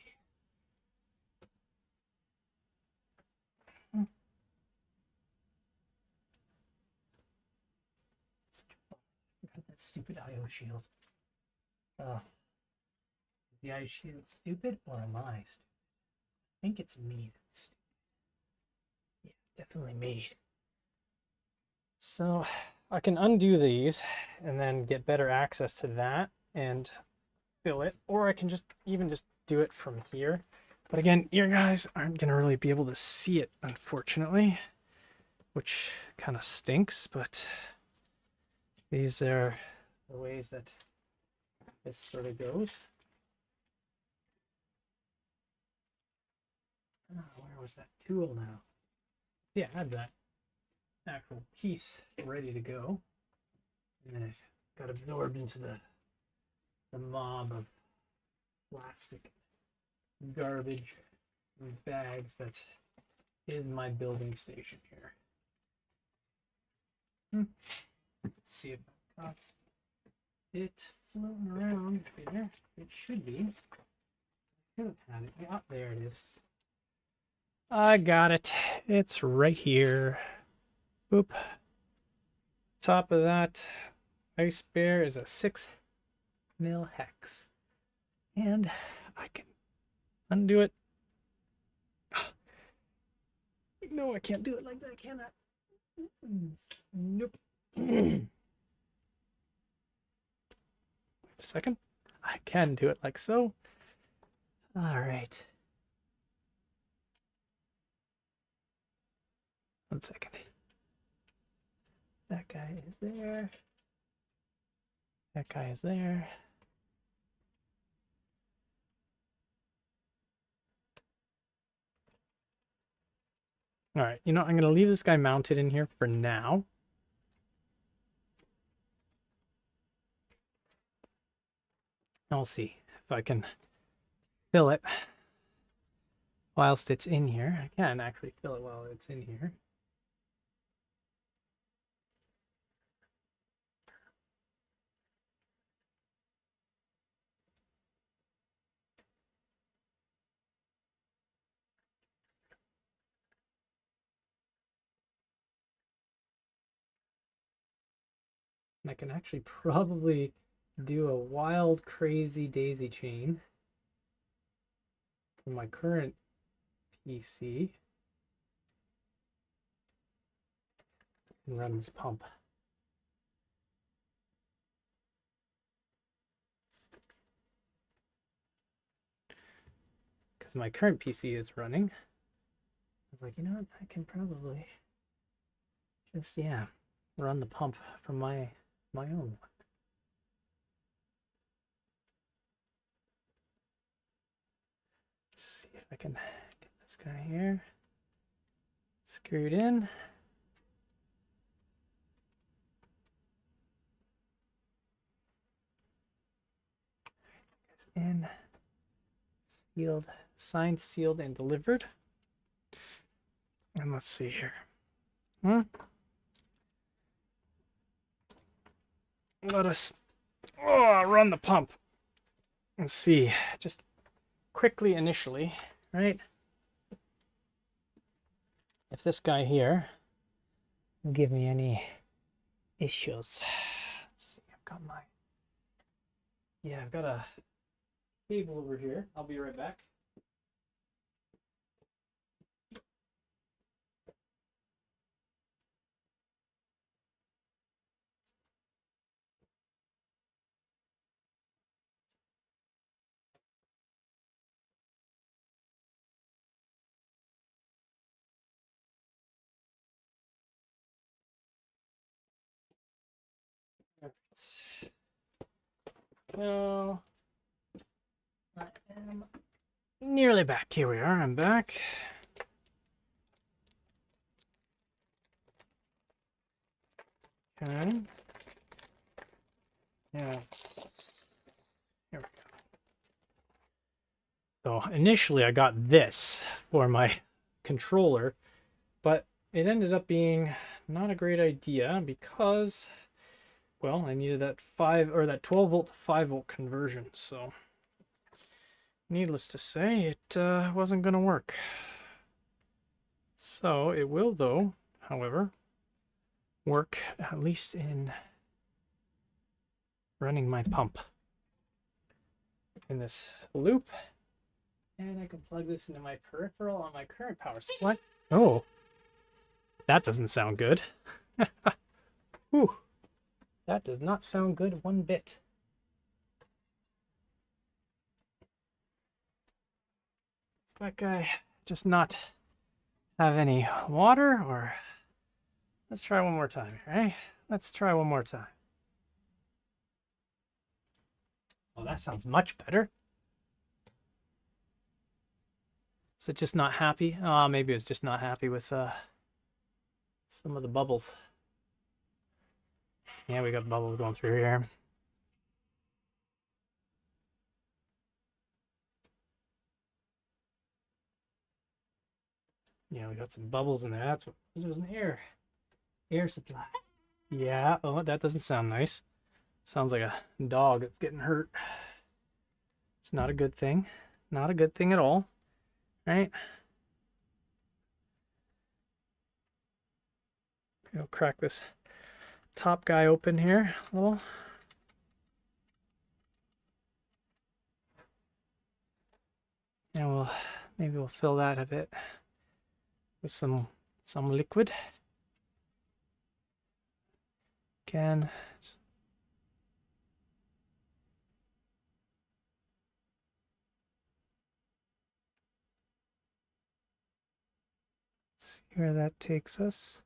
That stupid IO shield. The IO shield stupid, or am I stupid? I think it's me that's stupid. Yeah, definitely me. So I can undo these and then get better access to that and fill it, or I can just do it from here. But again, you guys aren't gonna really be able to see it, unfortunately, which kind of stinks, but these are the ways that this sort of goes. Oh, where was that tool now? Yeah, I had that actual piece ready to go, and then it got absorbed into the mob of plastic garbage and bags that is my building station here. Let's see if I've got it floating around here. It should be. I could have had it. Yeah, there it is. I got it. It's right here. Boop. Top of that Eisbaer is a 6mm hex. And I can undo it. No, I can't do it like that, can I? Nope. Wait a second. I can do it like so. All right. One second. That guy is there. That guy is there. All right, you know, I'm going to leave this guy mounted in here for now. I'll see if I can fill it whilst it's in here. I can actually fill it while it's in here. And I can actually probably do a wild, crazy daisy chain from my current PC and run this pump. Because my current PC is running. I was like, you know what, I can probably just, yeah, run the pump from my own one. See if I can get this guy here screwed in. It's in, sealed, signed, sealed, and delivered. And let's see here. Let us run the pump and see, just quickly initially, right? If this guy here will give me any issues. Let's see, I've got my, yeah, I've got a cable over here. I'll be right back. No, I am nearly back. Here we are. I'm back. Okay. Yeah. Here we go. So initially I got this for my controller, but it ended up being not a great idea because, well, I needed that 12 volt to 5 volt conversion. So needless to say, it wasn't going to work. So it will, though, however, work at least in running my pump in this loop. And I can plug this into my peripheral on my current power supply. Oh, That doesn't sound good. Whew. That does not sound good one bit. Does that guy just not have any water? Or let's try one more time here, eh? Let's try one more time. Oh, that sounds much better. Is it just not happy? Maybe it's just not happy with some of the bubbles. Yeah, we got bubbles going through here. Yeah, we got some bubbles in there. That's what there's an air supply. Yeah, oh, that doesn't sound nice. Sounds like a dog that's getting hurt. It's not a good thing. Not a good thing at all. Right? I'll crack this top guy open here a little. And maybe we'll fill that a bit with some liquid. Again, see where that takes us.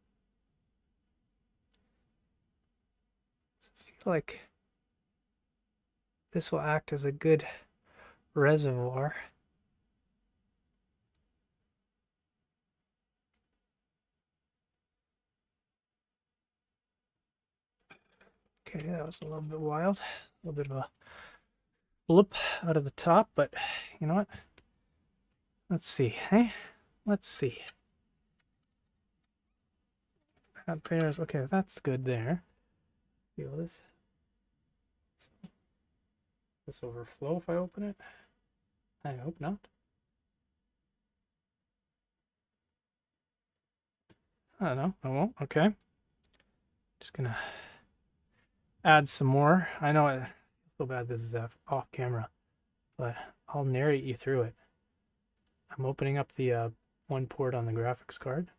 I feel like this will act as a good reservoir. Okay, that was a little bit wild. A little bit of a blip out of the top, but you know what? Let's see, hey? Let's see. That bears, okay, that's good there. Feel this? This overflow if I open it? I hope not. I don't know, I won't, okay. Just gonna add some more. I know I feel bad this is off camera, but I'll narrate you through it. I'm opening up the one port on the graphics card,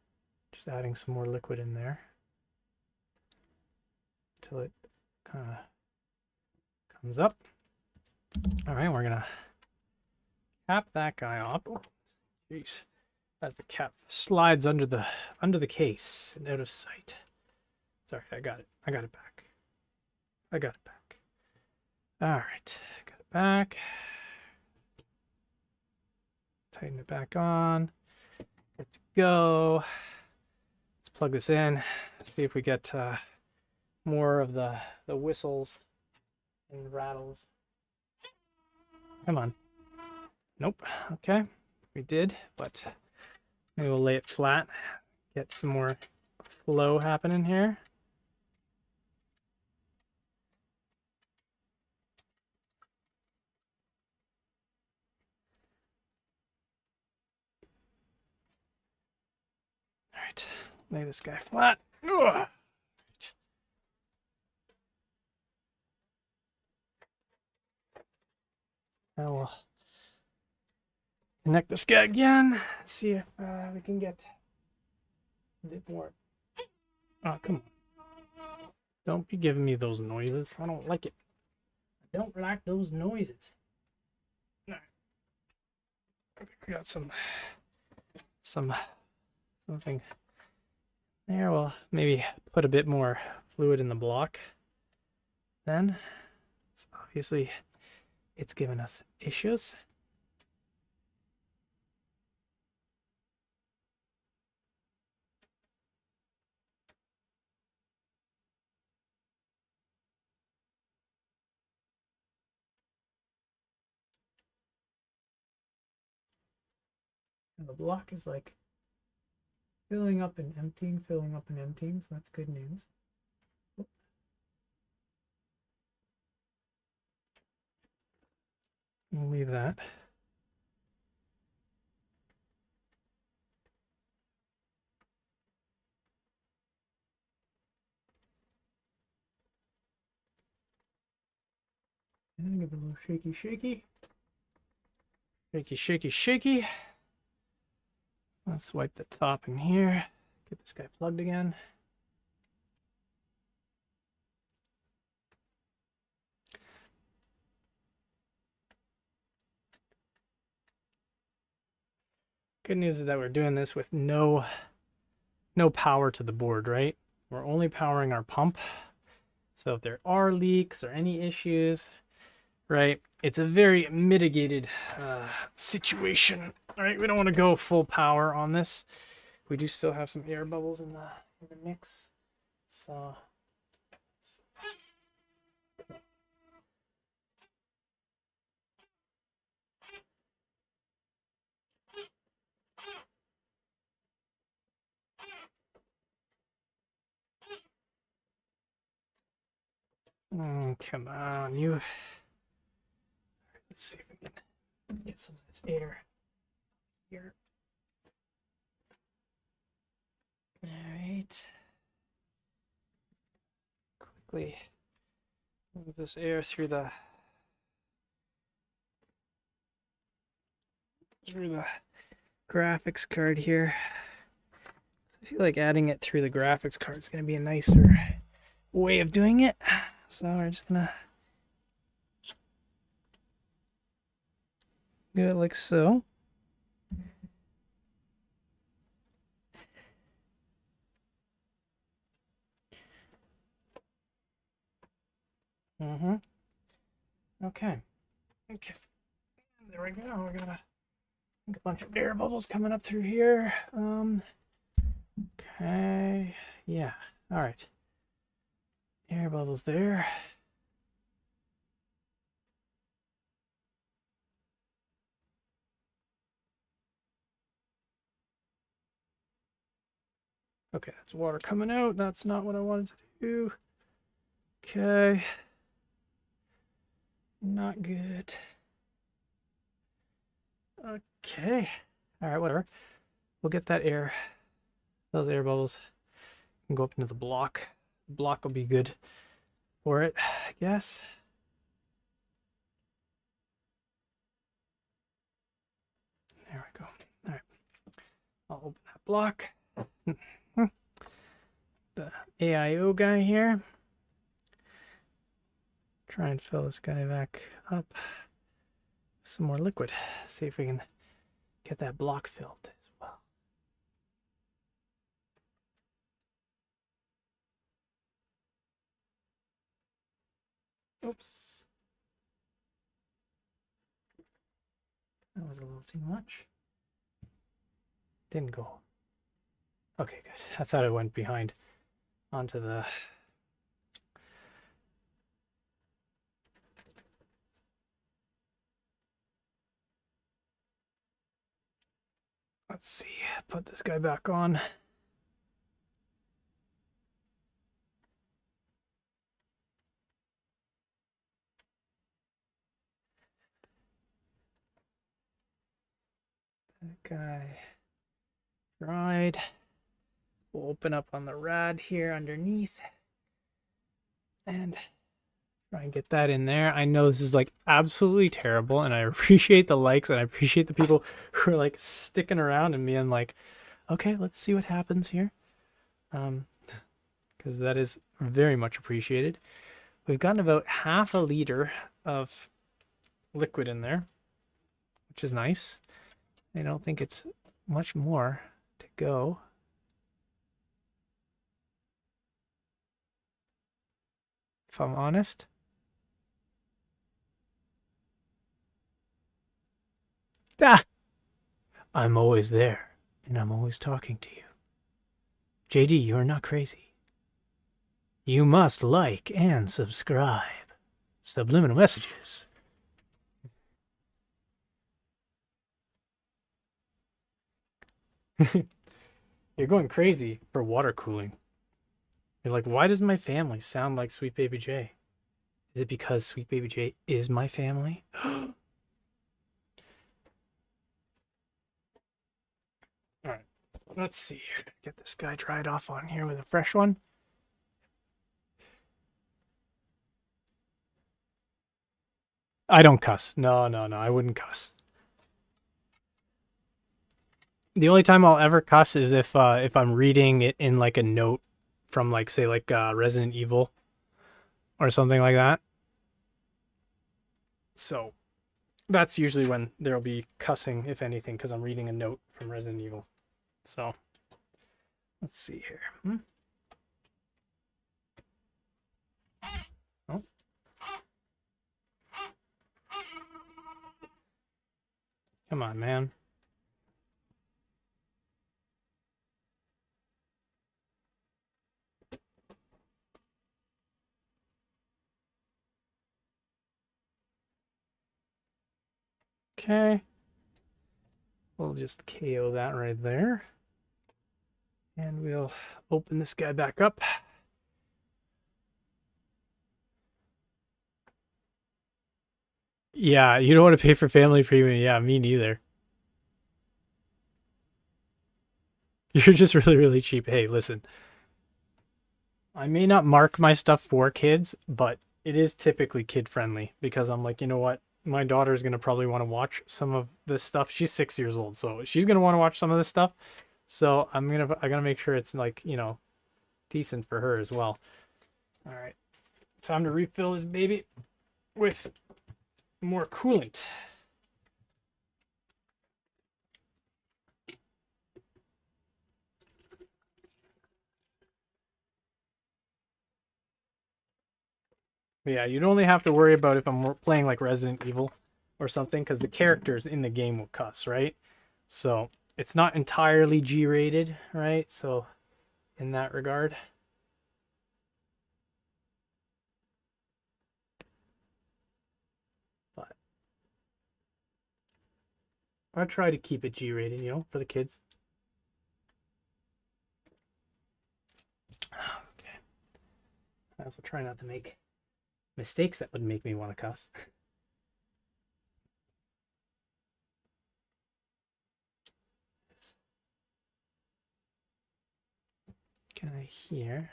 just adding some more liquid in there until it kind of comes up. All right, we're gonna cap that guy off. Oh, jeez, as the cap slides under the case and out of sight. Sorry, I got it back. I got it back. All right, got it back. Tighten it back on. Good to go. Let's plug this in. See if we get more of the whistles and rattles. Come on. Nope. Okay, we did, but maybe we'll lay it flat. Get some more flow happening here. All right, lay this guy flat. Ugh. Now we'll connect this guy again. See if we can get a bit more. Oh, come on. Don't be giving me those noises. I don't like it. I don't like those noises. All right. I think we got something there. We'll maybe put a bit more fluid in the block. Then, so obviously, it's given us issues. And the block is like filling up and emptying, so that's good news. We'll leave that. And give it a little shaky, shaky. Shaky, shaky, shaky. Let's wipe the top in here. Get this guy plugged again. Good news is that we're doing this with no power to the board, right? We're only powering our pump. So if there are leaks or any issues, right, it's a very mitigated situation, right? We don't want to go full power on this. We do still have some air bubbles in the mix. So come on, you. Let's see if we can get some of this air here. All right. Quickly move this air through the graphics card here. So I feel like adding it through the graphics card is going to be a nicer way of doing it. So we're just going to do it like so. Okay. There we go. We're gonna a bunch of air bubbles coming up through here. Okay. Yeah. All right. Air bubbles there. Okay, that's water coming out. That's not what I wanted to do. Okay. Not good. Okay. All right, whatever. We'll get that air, those air bubbles, and go up into the block. The block will be good for it, I guess. There we go. All right. I'll open that block. The AIO guy here. Try and fill this guy back up. Some more liquid. See if we can get that block filled as well. Oops. That was a little too much. Didn't go. Okay, good. I thought it went behind onto the... Let's see, put this guy back on. That guy dried. We'll open up on the rad here underneath and try and get that in there. I know this is like absolutely terrible, and I appreciate the likes and I appreciate the people who are like sticking around and being like, okay, let's see what happens here. Because that is very much appreciated. We've gotten about half a liter of liquid in there, which is nice. I don't think it's much more to go. If I'm honest. Ah! I'm always there, and I'm always talking to you. JD, you're not crazy. You must like and subscribe. Subliminal messages. You're going crazy for water cooling. You're like, why does my family sound like Sweet Baby J? Is it because Sweet Baby J is my family? All right, let's see. Get this guy dried off on here with a fresh one. I don't cuss. No, I wouldn't cuss. The only time I'll ever cuss is if I'm reading it in like a note from like say like Resident Evil or something like that. So that's usually when there'll be cussing, if anything, because I'm reading a note from Resident Evil. So let's see here. Oh. Come on, man. Okay. We'll just KO that right there. And we'll open this guy back up. Yeah, you don't want to pay for family premium. Yeah, me neither. You're just really, really cheap. Hey, listen. I may not mark my stuff for kids, but it is typically kid friendly because I'm like, you know what? My daughter's going to probably want to watch some of this stuff. She's 6 years old, so she's going to want to watch some of this stuff. So I gotta make sure it's like, you know, decent for her as well. All right. Time to refill this baby with more coolant. Yeah, you'd only have to worry about if I'm playing like Resident Evil or something, because the characters in the game will cuss, right? So it's not entirely G-rated, right? So in that regard. But I try to keep it G-rated, you know, for the kids. Okay. I also try not to make mistakes that would make me want to cuss. Guy here.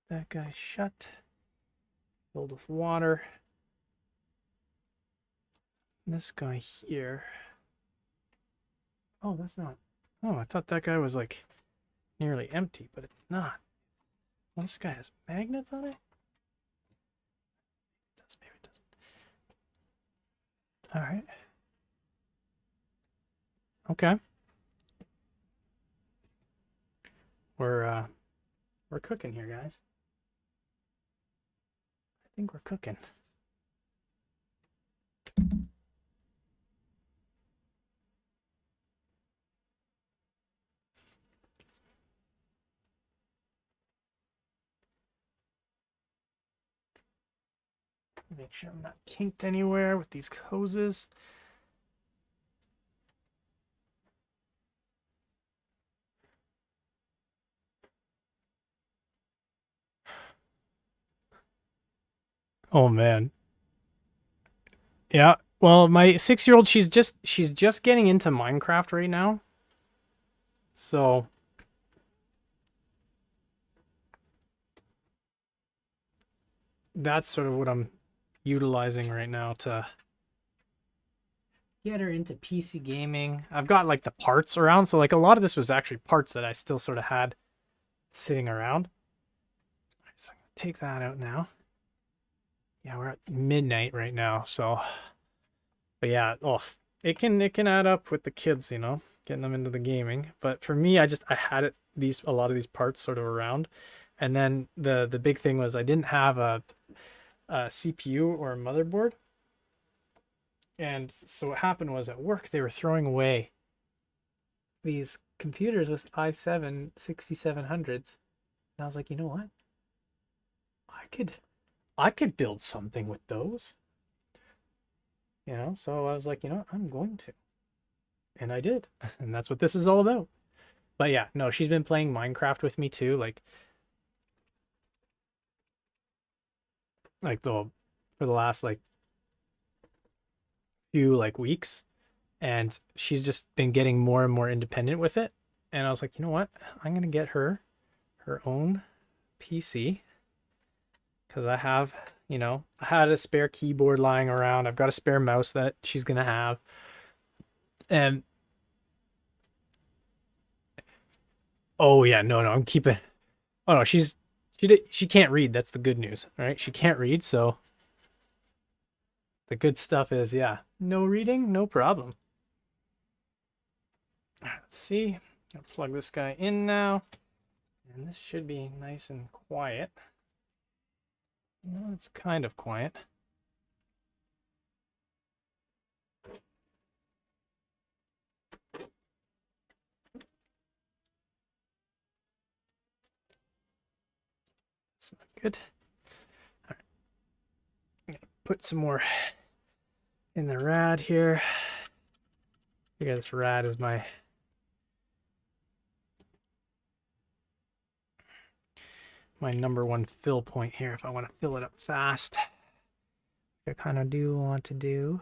That guy shut. Filled with water. This guy here. Oh, that's not. Oh, I thought that guy was like nearly empty, but it's not. Well, this guy has magnets on it? It does, maybe it doesn't. Alright. Okay. We're cooking here, guys. I think we're cooking. Make sure I'm not kinked anywhere with these hoses. Oh man. Yeah. Well, my 6-year-old, she's just getting into Minecraft right now. So that's sort of what I'm utilizing right now to get her into PC gaming. I've got like the parts around, so like a lot of this was actually parts that I still sort of had sitting around. All right, so I'm gonna take that out now. Yeah, we're at midnight right now, so but yeah, oh, it can add up with the kids, you know, getting them into the gaming. But for me, I had a lot of these parts sort of around, and then the big thing was I didn't have a CPU or a motherboard. And so what happened was at work, they were throwing away these computers with i7 6700s. And I was like, you know what? I could build something with those. You know, so I was like, you know what? I'm going to. And I did. And that's what this is all about. But yeah, no, she's been playing Minecraft with me too, like the for the last like few like weeks, and she's just been getting more and more independent with it. And I was like, you know what? I'm gonna get her own PC, because I have, I had a spare keyboard lying around. I've got a spare mouse that she's gonna have, and oh yeah, no, I'm keeping. Oh no, she can't read. That's the good news, right? She can't read, so the good stuff is, yeah, no reading, no problem. Let's see. I'll plug this guy in now, and this should be nice and quiet. Well, it's kind of quiet. It's not good. All right. I'm gonna put some more in the rad here. I guess this rad is my number one fill point here if I want to fill it up fast. I kind of do want to do.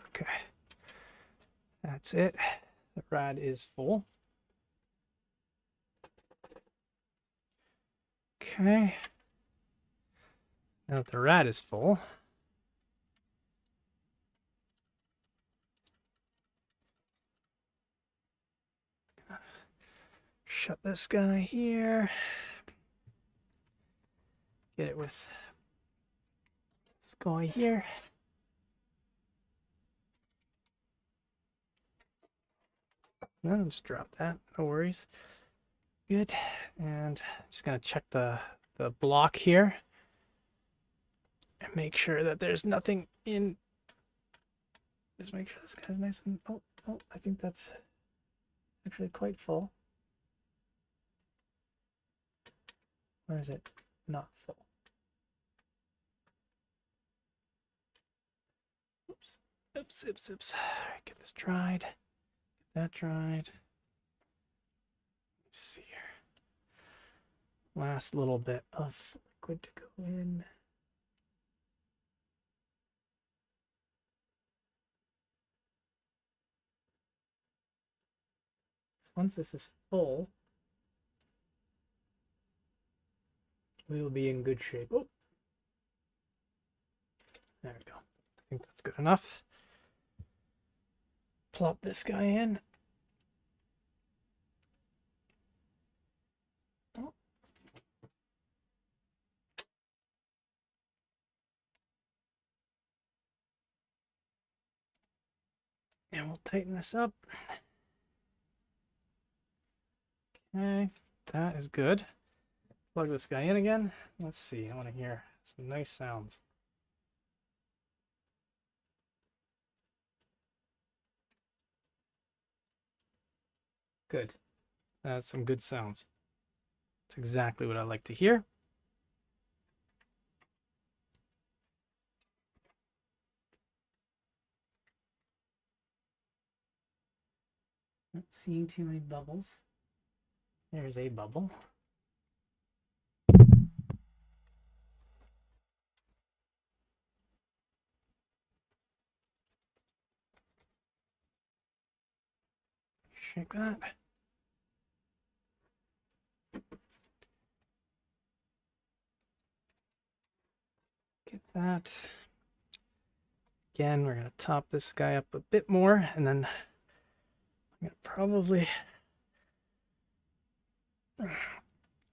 Okay, that's it. The rad is full. Okay, now that the rad is full, shut this guy here. Get it with this guy here. No, just drop that. No worries. Good. And just gonna check the block here and make sure that there's nothing in. Just make sure this guy's nice and oh, I think that's actually quite full. Or is it not full? Oops. Oops. All right, get this dried. Get that dried. Let's see here. Last little bit of liquid to go in. Once this is full, we will be in good shape. Oh, there we go. I think that's good enough. Plop this guy in. Oh. And we'll tighten this up. Okay, that is good. Plug this guy in again. Let's see, I want to hear some nice sounds. Good. That's some good sounds. That's exactly what I like to hear. Not seeing too many bubbles. There's a bubble. Shake that. Get that. Again, we're going to top this guy up a bit more, and then I'm going to probably...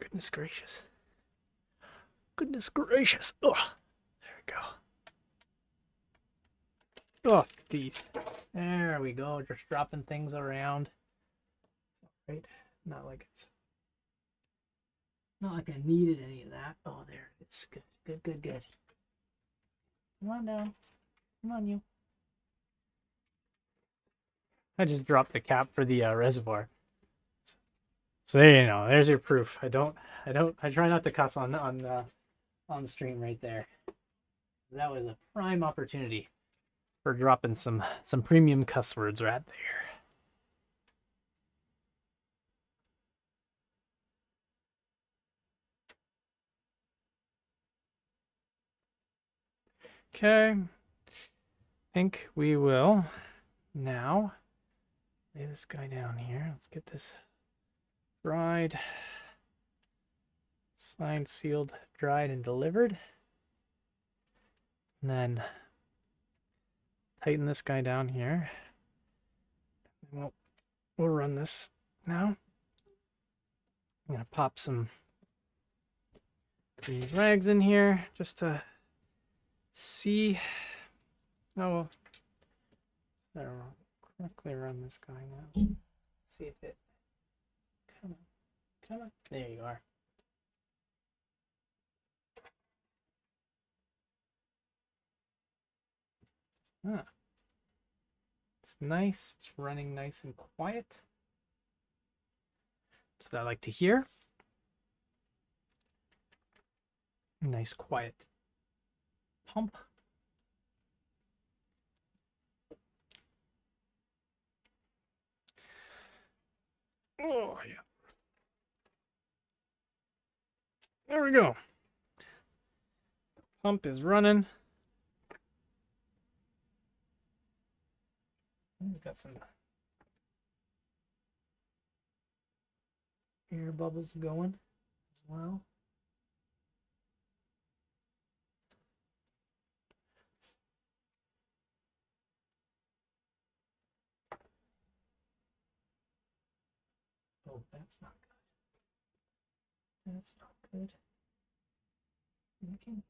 Goodness gracious. Goodness gracious. Oh, there we go. Oh, geez. There we go. Just dropping things around. Right? Not like I needed any of that. Oh, there it is. Good. Come on down. Come on, you. I just dropped the cap for the reservoir. So there you know, there's your proof. I try not to cuss on stream right there. That was a prime opportunity for dropping some premium cuss words right there. Okay. I think we will now lay this guy down here. Let's get this dried, signed, sealed, dried, and delivered. And then tighten this guy down here. We'll run this now. I'm going to pop some rags in here just to see. Oh, I don't know. Quickly run this guy now. See if it. Come on. Come on. There you are. Ah. It's nice. It's running nice and quiet. That's what I like to hear. Nice quiet pump. Oh, yeah. There we go. Pump is running. We've got some air bubbles going as well. Oh, that's not good. That's not good. Looking.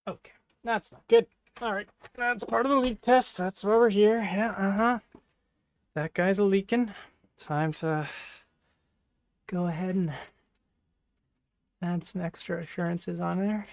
Okay, that's not good. All right, that's part of the leak test. That's why we're here. Yeah, that guy's a leaking. Time to go ahead and add some extra assurances on there.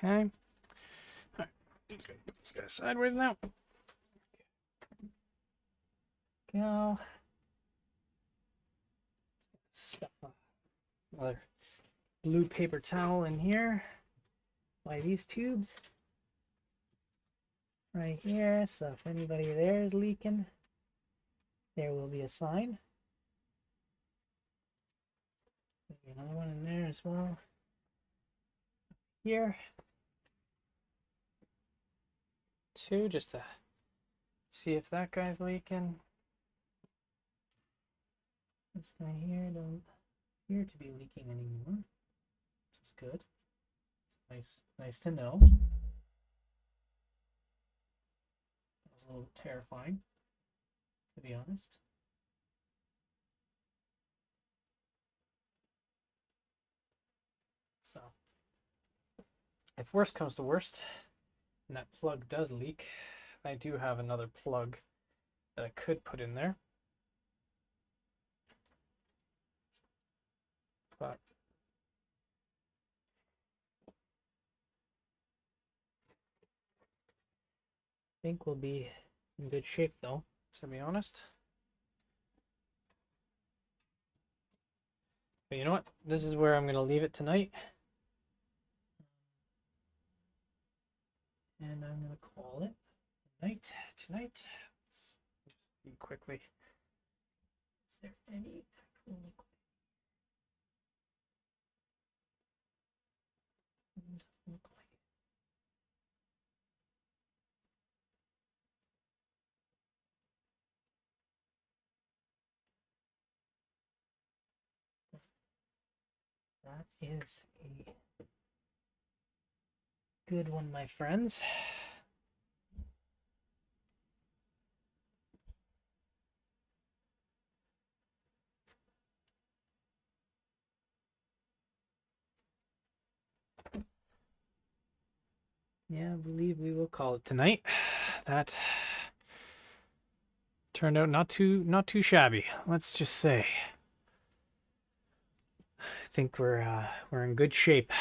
Okay. All right. Just gonna put this guy sideways now. Go. Stuff another blue paper towel in here. By these tubes right here. So if anybody there is leaking, there will be a sign. Maybe another one in there as well. Here. Two, just to see if that guy's leaking. This guy here don't appear to be leaking anymore, which is good. Nice to know. That was a little terrifying, to be honest. So, if worst comes to worst, and that plug does leak, I do have another plug that I could put in there. But I think we'll be in good shape though, to be honest. But you know what? This is where I'm going to leave it tonight. And I'm going to call it night tonight. Let's just see quickly. Is there any actual liquid? Doesn't look like it. That is a good one, my friends. yeah, I believe we will call it tonight. That turned out not too shabby. Let's just say. I think we're in good shape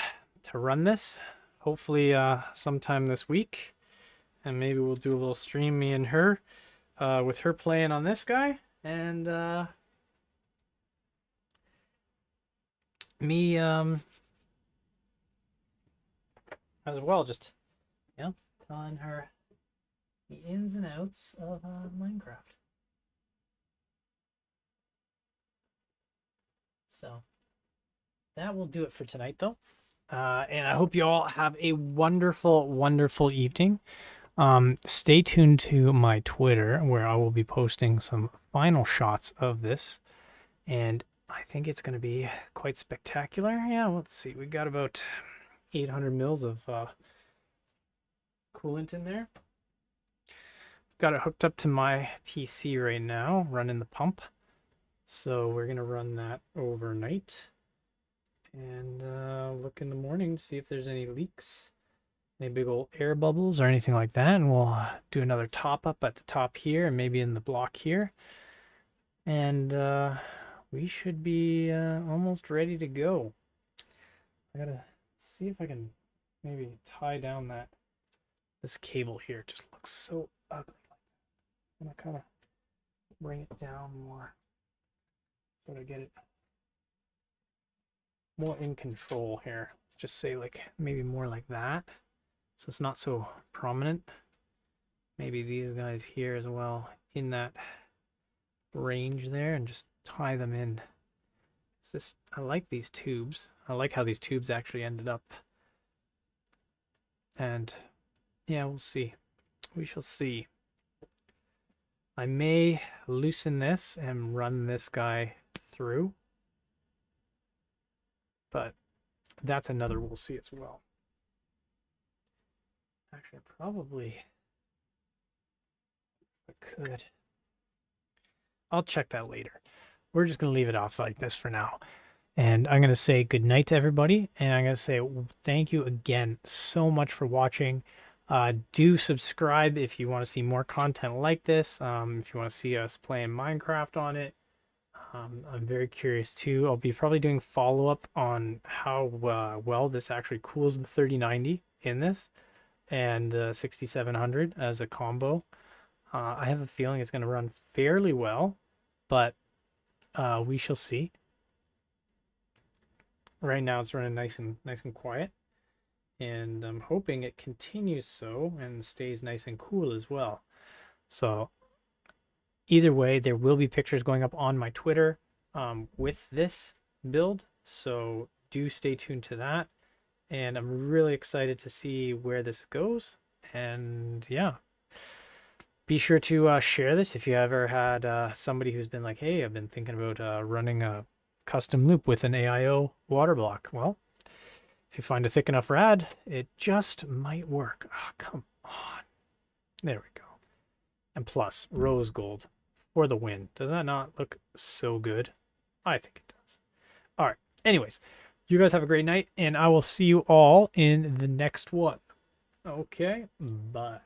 to run this. Hopefully, sometime this week, and maybe we'll do a little stream, me and her, with her playing on this guy, and me as well, just telling her the ins and outs of Minecraft. So that will do it for tonight, though. And I hope you all have a wonderful, wonderful evening. Stay tuned to my Twitter, where I will be posting some final shots of this. And I think it's going to be quite spectacular. Yeah, let's see. We got about 800 mils of coolant in there. Got it hooked up to my PC right now, running the pump. So we're going to run that overnight. And look in the morning to see if there's any leaks, any big old air bubbles or anything like that. And we'll do another top up at the top here and maybe in the block here. And we should be almost ready to go. I gotta see if I can maybe tie down this cable here. It just looks so ugly. I'm gonna kind of bring it down more so to get it more in control here. Let's just say like maybe more like that, so it's not so prominent. Maybe these guys here as well in that range there, and just tie them in. It's this, I like these tubes. I like how these tubes actually ended up. And yeah, we'll see. We shall see. I may loosen this and run this guy through, but that's another we'll see as well. Actually, probably I could. I'll check that later. We're just going to leave it off like this for now. And I'm going to say good night to everybody. And I'm going to say thank you again so much for watching. Do subscribe if you want to see more content like this. If you want to see us playing Minecraft on it. I'm very curious too. I'll be probably doing follow-up on how well this actually cools the 3090 in this, and 6700 as a combo. I have a feeling it's going to run fairly well, but we shall see. Right now it's running nice and quiet, and I'm hoping it continues so and stays nice and cool as well. So either way, there will be pictures going up on my Twitter with this build, so do stay tuned to that. And I'm really excited to see where this goes. And yeah, be sure to share this if you ever had somebody who's been like, hey, I've been thinking about running a custom loop with an AIO water block. Well, if you find a thick enough rad, it just might work. Oh, come on. There we go. And plus, rose gold for the win. Does that not look so good? I think it does. All right. Anyways, you guys have a great night, and I will see you all in the next one. Okay. Bye.